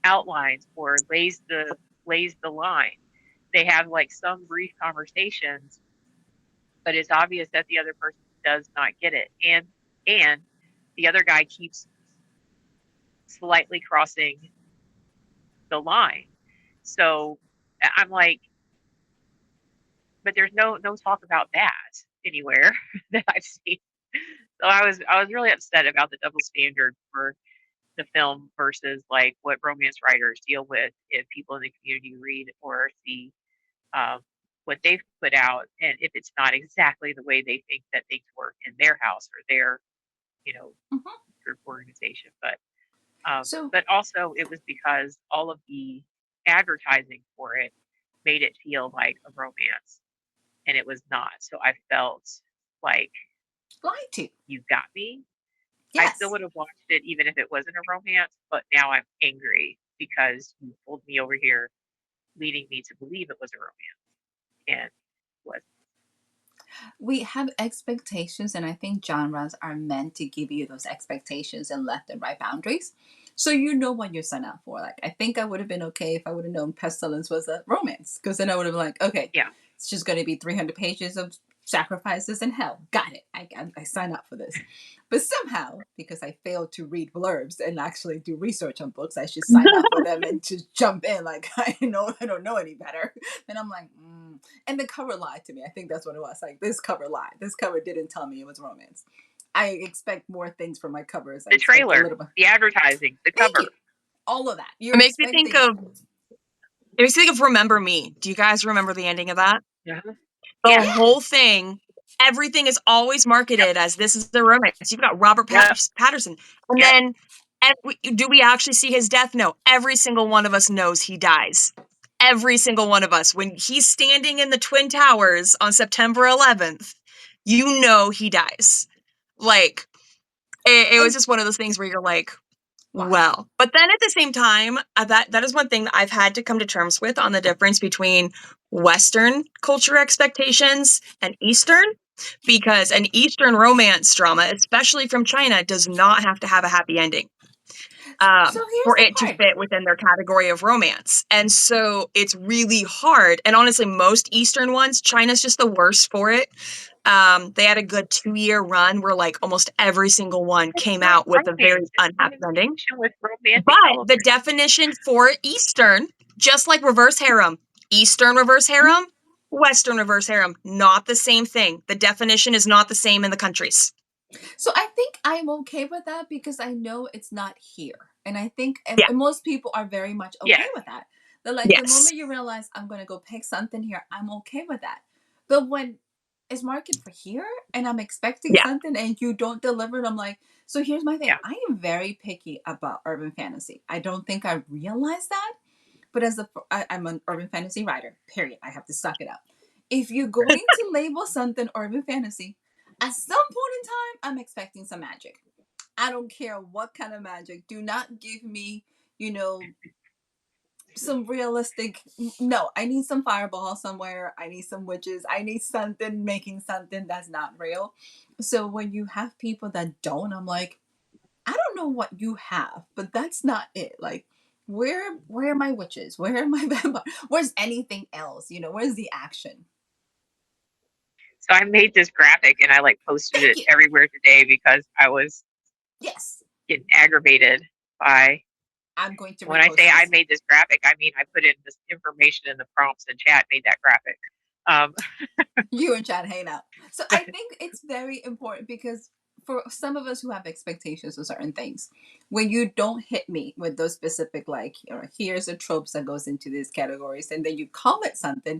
outlines or lays the line. They have like some brief conversations, but it's obvious that the other person does not get it. And the other guy keeps slightly crossing the line. So I'm like, but there's no talk about that anywhere that I've seen. So I was really upset about the double standard for the film versus like what romance writers deal with if people in the community read or see um, what they've put out, and if it's not exactly the way they think that things work in their house or their you know Mm-hmm. group organization. So But also it was because all of the advertising for it made it feel like a romance, and it was not. So I felt like lied to. you got me. I still Yes. would have watched it even if it wasn't a romance, but now I'm angry because you pulled me over here, leading me to believe it was a romance, and was. We have expectations, and I think genres are meant to give you those expectations and let the right boundaries. So you know what you're signing up for. Like, I think I would have been okay if I would have known Pestilence was a romance, because then I would have been like, okay, Yeah, it's just going to be 300 pages of sacrifices in hell. Got it. I sign up for this. But somehow, because I failed to read blurbs and actually do research on books, I should sign up for them and just jump in like I don't know any better. And I'm like, and the cover lied to me. I think that's what it was. Like this cover lied. This cover didn't tell me it was romance. I expect more things from my covers. I The expect a trailer, little bit. the advertising, the Thank you. cover. All of that. It You're makes me think expecting. of it makes me think of Remember Me. Do you guys remember the ending of that? Uh-huh. The Yes. whole thing, everything is always Yep. marketed as this is the romance. You've got Robert Yep. Patterson, and Yep. then do we actually see his death? No. Every single one of us knows he dies. Every single one of us. When he's standing in the Twin Towers on September 11th, you know he dies. Like it was And just one of those things where you're like, why? well, but then at the same time, that is one thing that I've had to come to terms with on the difference between Western culture expectations and Eastern, because an Eastern romance drama, especially from China, does not have to have a happy ending So here's for the it to part. fit within their category of romance. And so it's really hard. And honestly, most Eastern ones, China's just the worst for it. They had a good 2-year run where like almost every single one It's came not out with a very romance. It's unhappy ending. identification with romantic But the elements. definition for Eastern, just like reverse harem, Eastern reverse harem, Western reverse harem, not the same thing. The definition is not the same in the countries. So I think I'm okay with that because I know it's not here. And I think Yeah. and most people are very much okay Yes. with that. They're like, the Yes. moment you realize I'm going to go pick something here, I'm okay with that. But when it's market for here and I'm expecting Yeah. something and you don't deliver it, I'm like, so here's my thing. Yeah. I am very picky about urban fantasy. I don't think I realized that. But I'm an urban fantasy writer, period. I have to suck it up. If you're going to label something urban fantasy, at some point in time, I'm expecting some magic. I don't care what kind of magic. Do not give me, you know, some realistic. No, I need some fireball somewhere. I need some witches. I need something making something that's not real. So when you have people that don't, I'm like, I don't know what you have, but that's not it. Like, where are my witches? Where are my vampire? Where's anything else? Where's the action? So I made this graphic and I like posted Thank it you. everywhere today because I was Yes, getting aggravated by I'm going to when I repost say I this. made this graphic, I mean I put in this information in the prompts and chat made that graphic. Um, You and Chad hang out. So I think it's very important because for some of us who have expectations of certain things, when you don't hit me with those specific like, here's the tropes that goes into these categories, and then you call it something,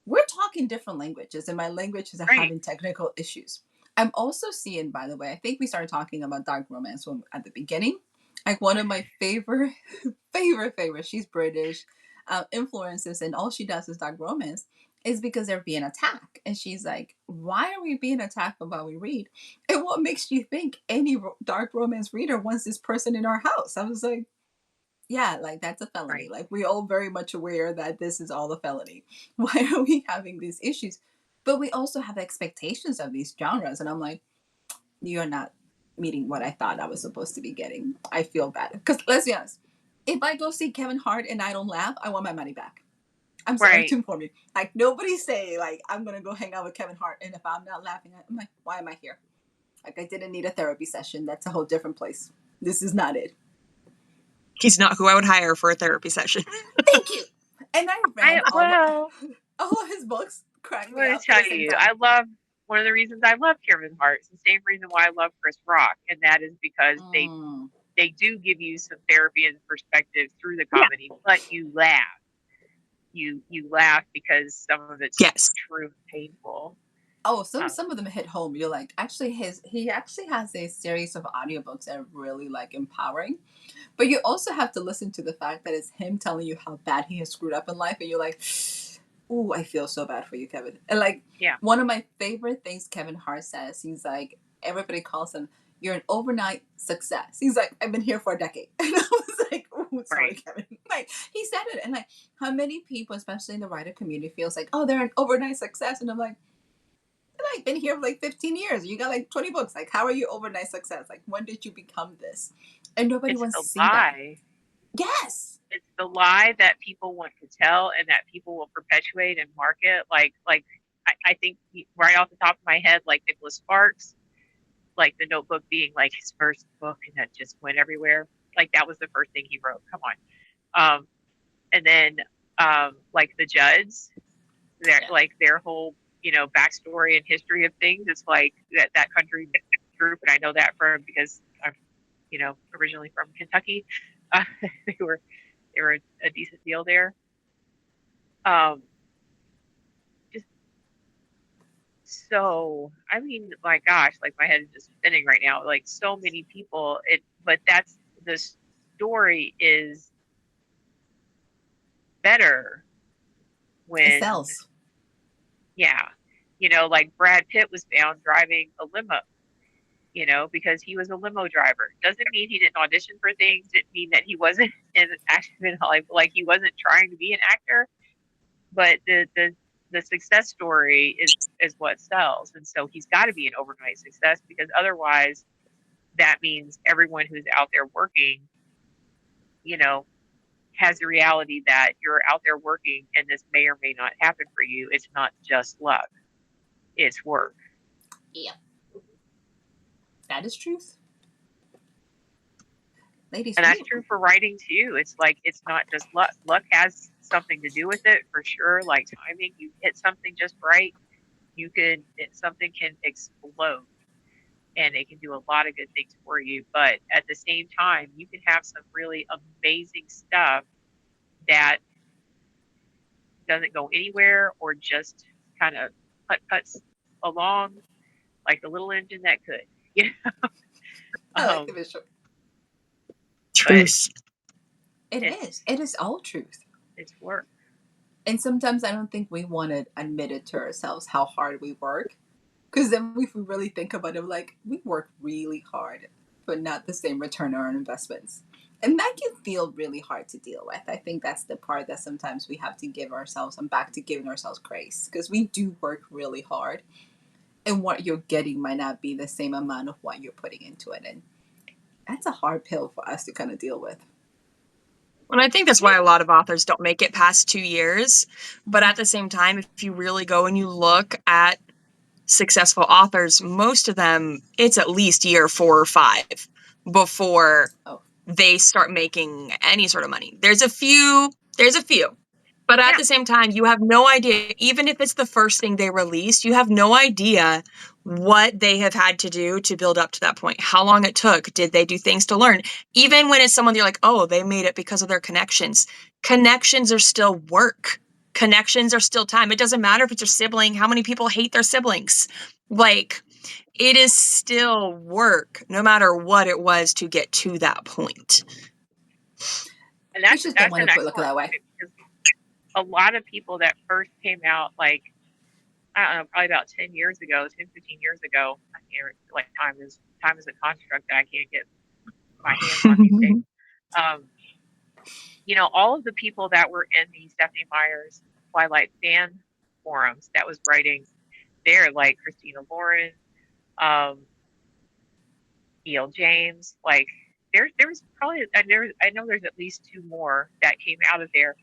we're talking different languages, and my languages are right. having technical issues. I'm also seeing, by the way, I think we started talking about dark romance at the beginning. Like one of my favorite, favorite, she's British, influences, and all she does is dark romance, is because they're being attacked. And she's like, why are we being attacked while we read? And what makes you think any dark romance reader wants this person in our house? I was like, yeah, like that's a felony. Right. Like we all very much aware that this is all a felony. Why are we having these issues? But we also have expectations of these genres, and I'm like, you're not meeting what I thought I was supposed to be getting. I feel bad because let's be honest, if I go see Kevin Hart and I don't laugh, I want my money back. I'm sorry Right. to inform you. Like nobody say like I'm gonna go hang out with Kevin Hart, and if I'm not laughing, I'm like, why am I here? Like I didn't need a therapy session. That's a whole different place. This is not it. He's not who I would hire for a therapy session. Thank you. And I I read well, all of his books. Crack I'm me going to up at tell the same you, time. I love one of the reasons I love Kevin Hart. It's the same reason why I love Chris Rock, and that is because Mm. they do give you some therapy and perspective through the Yeah. comedy, but you laugh. You laugh because some of it's Yes. true and painful. Oh, Um, some of them hit home. You're like, actually, he actually has a series of audiobooks that are really like empowering. But you also have to listen to the fact that it's him telling you how bad he has screwed up in life, and you're like, ooh, I feel so bad for you, Kevin. And like yeah, one of my favorite things Kevin Hart says, he's like, everybody calls him, you're an overnight success. He's like, I've been here for a decade. And I was like, ooh, sorry, right. Kevin. Like he said it. And like how many people, especially in the writer community, feels like, oh, they're an overnight success. And I'm like been here for like 15 years. You got like 20 books. Like, how are you overnight success? Like, when did you become this? And nobody It's wants the to see that. lie. Yes. It's the lie that people want to tell and that people will perpetuate and market. Like I think right off the top of my head, like Nicholas Sparks, like The Notebook being like his first book and that just went everywhere. Like that was the first thing he wrote. Come on. And then like the Judds, their Yeah. like their whole backstory and history of things. It's like that country group, and I know that from because I'm originally from Kentucky. Uh, they were they were a decent deal there. Um, just so I mean, my gosh, like my head is just spinning right now. Like so many people. But that's the story is better It when sells. yeah, like Brad Pitt was found driving a limo, because he was a limo driver. Doesn't mean he didn't audition for things. Didn't mean that he wasn't in acting like he wasn't trying to be an actor. But the success story is what sells, and so he's got to be an overnight success because otherwise, that means everyone who's out there working, you know, has the reality that you're out there working, and this may or may not happen for you. It's not just luck; it's work. Yeah, that is truth, ladies. And that's true for writing too. It's like it's not just luck. Luck has something to do with it for sure. Like timing, you hit something just right, something can explode and it can do a lot of good things for you. But at the same time, you can have some really amazing stuff that doesn't go anywhere or just kind of puts along like the little engine that could. You know? I like the um, visual. but Truth. It it's is. It is all truth. it's work. And sometimes I don't think we want to admit it to ourselves how hard we work. Because then if we really think about it, like, we work really hard, but not the same return on our investments. And that can feel really hard to deal with. I think that's the part that sometimes we have to give ourselves, I'm back to giving ourselves grace. Because we do work really hard. And what you're getting might not be the same amount of what you're putting into it. And that's a hard pill for us to kind of deal with. And I think that's why a lot of authors don't make it past 2 years. But at the same time, if you really go and you look at successful authors, most of them, it's at least year 4 or 5 before Oh, they start making any sort of money. There's a few, but at Yeah. the same time, you have no idea, even if it's the first thing they released, you have no idea what they have had to do to build up to that point, how long it took. Did they do things to learn? Even when it's someone you're like, oh, they made it because of their connections. Connections are still work. Connections are still time. It doesn't matter if it's your sibling, how many people hate their siblings. Like, it is still work, no matter what it was to get to that point. And we just don't that's want an to put look at excellent that way. point because a lot of people that first came out, like, I don't know, probably about 10 years ago, 10, 15 years ago, I can't, like, time is a construct that I can't get my hands on these days. Um, all of the people that were in the Stephanie Meyer's Twilight fan forums that was writing there, like Christina Lauren, um, E.L. James, like there was probably I know there's at least two more that came out of there,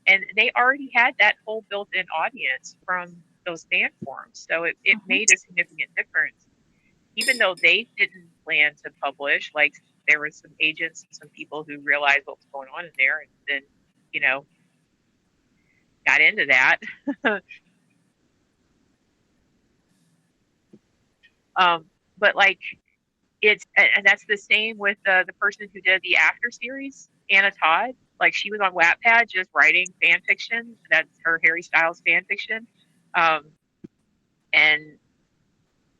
and they already had that whole built-in audience from those fan forums, so it Mm-hmm. made a significant difference. Even though they didn't plan to publish, like there were some agents and some people who realized what was going on in there, and then you know got into that. But like and that's the same with the person who did the after series, Anna Todd. Like she was on Wattpad just writing fan fiction. That's her Harry Styles fan fiction. Um, and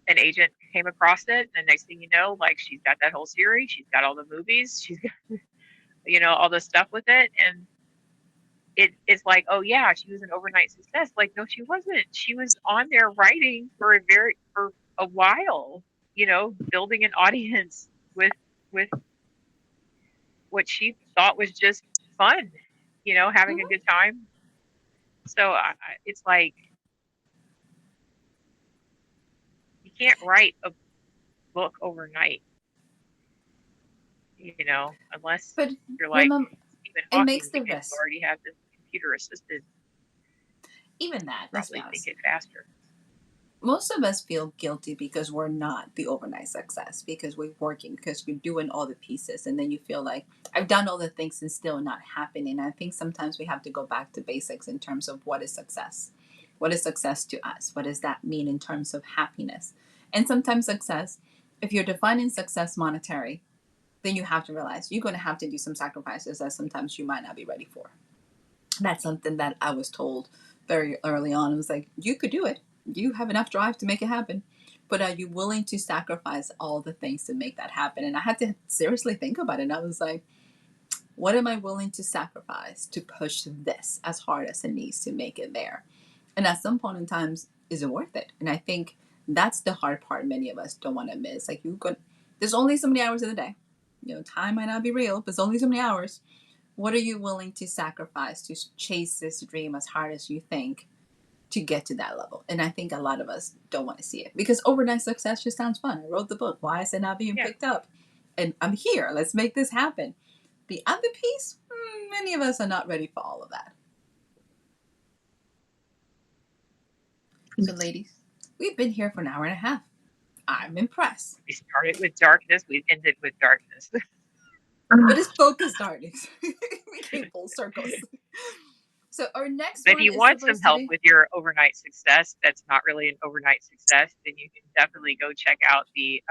an agent came across it, and next thing you know, like she's got that whole series. She's got all the movies. She's got all the stuff with it, and it's like, oh yeah, she was an overnight success. Like no, she wasn't. She was on there writing for a while. Building an audience with what she thought was just fun, having a Mm-hmm. good time. So it's like you can't write a book overnight, unless But you're like remember, Stephen it makes Hawking, the because you risk. already have the computer assisted Even that, let's be probably think honest. it faster. most of us feel guilty because we're not the overnight success, because we're working, because we're doing all the pieces, and then you feel like I've done all the things and still not happening. I think sometimes we have to go back to basics in terms of what is success. What is success to us? What does that mean in terms of happiness? And sometimes success, if you're defining success monetary, then you have to realize you're going to have to do some sacrifices that sometimes you might not be ready for. That's something that I was told very early on. It was like, you could do it. You have enough drive to make it happen. But are you willing to sacrifice all the things to make that happen? And I had to seriously think about it. And I was like, what am I willing to sacrifice to push this as hard as it needs to make it there? And at some point in time, is it worth it? And I think that's the hard part many of us don't want to miss. Like, there's only so many hours in the day. Time might not be real, but it's only so many hours. What are you willing to sacrifice to chase this dream as hard as you think to get to that level? And I think a lot of us don't want to see it because overnight success just sounds fun. I wrote the book. Why is it not being picked up? And I'm here. Let's make this happen. The other piece, many of us are not ready for all of that. So, ladies, we've been here for an hour and a half. I'm impressed. We started with darkness. We ended with darkness. But it's focused darkness. We came full circles. So our next but one if you is want some supposed to help be... with your overnight success, that's not really an overnight success, then you can definitely go check out the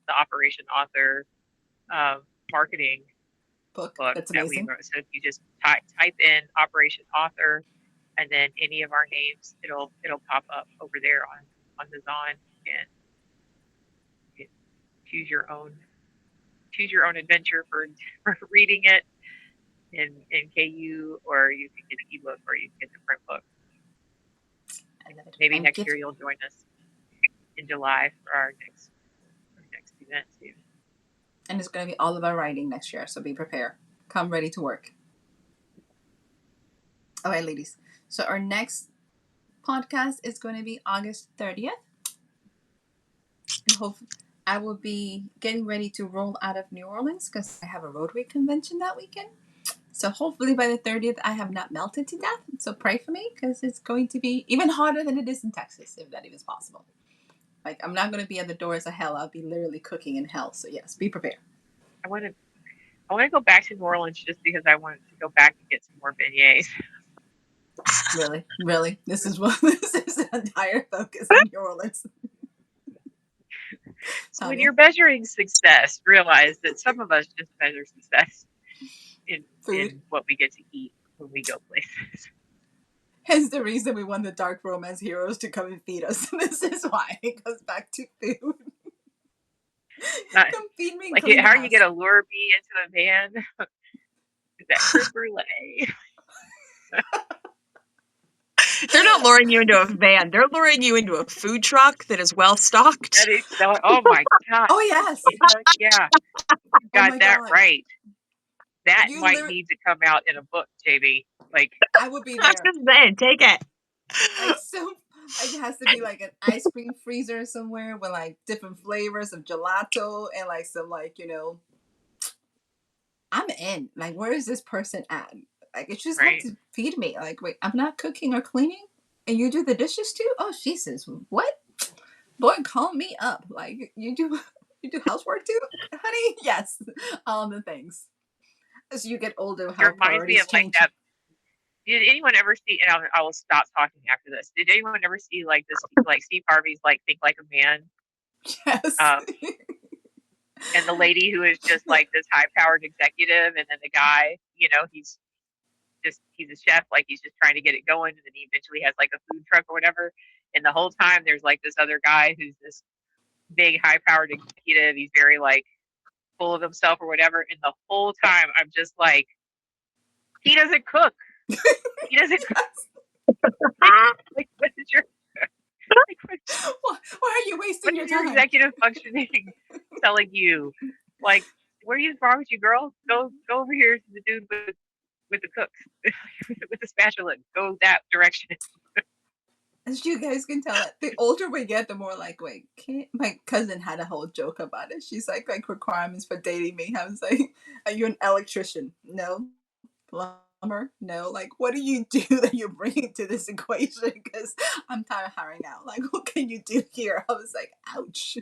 Operation Author marketing book. That's that we amazing. wrote. So if you just type in Operation Author and then any of our names, it'll pop up over there on the Zon, and you choose your own adventure for reading it in KU, or you can get the ebook, or you can get the print book. I love it. Maybe next year you'll join us in July for our next event too. And it's going to be all about writing next year, so be prepared. Come ready to work. All right, ladies. So our next podcast is going to be August 30th. And hopefully I will be getting ready to roll out of New Orleans because I have a Rotary convention that weekend. So hopefully by the 30th, I have not melted to death. So pray for me because it's going to be even harder than it is in Texas, if that even is possible. Like, I'm not going to be at the doors of hell. I'll be literally cooking in hell. So yes, be prepared. I want to go back to New Orleans just because I wanted to go back and get some more beignets. Really, this is the entire focus on New Orleans. So when you're measuring success, realize that some of us just measure success in what we get to eat when we go places. Hence the reason we want the dark romance heroes to come and feed us. This is why it goes back to food. Come feed me. Like, how are you going to lure me into a van? That creme brulee. They're not luring you into a van. They're luring you into a food truck that is well stocked. Oh my God. Oh yes. Yeah. You got that God. Right. That you might need to come out in a book, JB. Like, I would be there. Take it. Like, so it has to be like an ice cream freezer somewhere with like different flavors of gelato and like some I'm in. Like, where is this person at? Like, it just have to feed me. Like, wait, I'm not cooking or cleaning, and you do the dishes too? Oh Jesus, what? Boy, call me up. Like, you do housework too, honey? Yes, all the things. As you get older, how priorities change. Like that. Did anyone ever see? And I will stop talking after this. Did anyone ever see like this? Like Steve Harvey's like Think Like a Man. Yes. And the lady who is just like this high-powered executive, and then the guy, he's a chef, like he's just trying to get it going, and then he eventually has like a food truck or whatever. And the whole time there's like this other guy who's this big high-powered executive. He's very like full of himself or whatever. And the whole time I'm just like, he doesn't cook. He doesn't cook. Like, what is your why are you wasting your time? Your executive functioning telling you, like, what are you wrong with you, girl? Go over here to the dude with the cooks with the spatula. Go that direction. As you guys can tell, the older we get, the more like, wait, my cousin had a whole joke about it. She's like requirements for dating me. I was like, are you an electrician? No. plumber? No. Like, what do you do that you're bringing to this equation? Because I'm tired of hiring out. Like, what can you do here? I was like, ouch.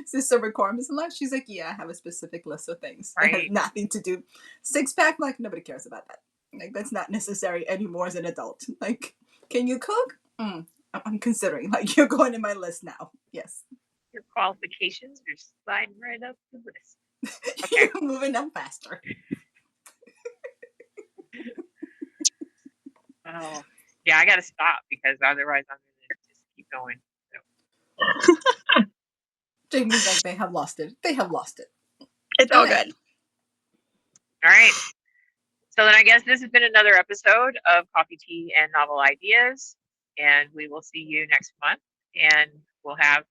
Is this a requirement in life? She's like, yeah, I have a specific list of things that has Right. nothing to do. Six pack, like, nobody cares about that. Like, that's not necessary anymore as an adult. Like, can you cook? I'm considering. Like, you're going in my list now. Yes. Your qualifications are sliding right up the list. Okay. You're moving up faster. Oh, yeah, I got to stop because otherwise I'm going to just keep going. So. Jamie's like, they have lost it. They have lost it. It's all good. All right. So then I guess this has been another episode of Coffee, Tea, and Novel Ideas. And we will see you next month. And we'll have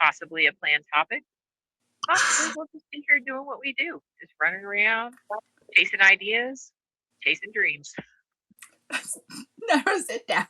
possibly a planned topic. Possibly we'll just be here doing what we do, just running around, chasing ideas, chasing dreams. Never sit down.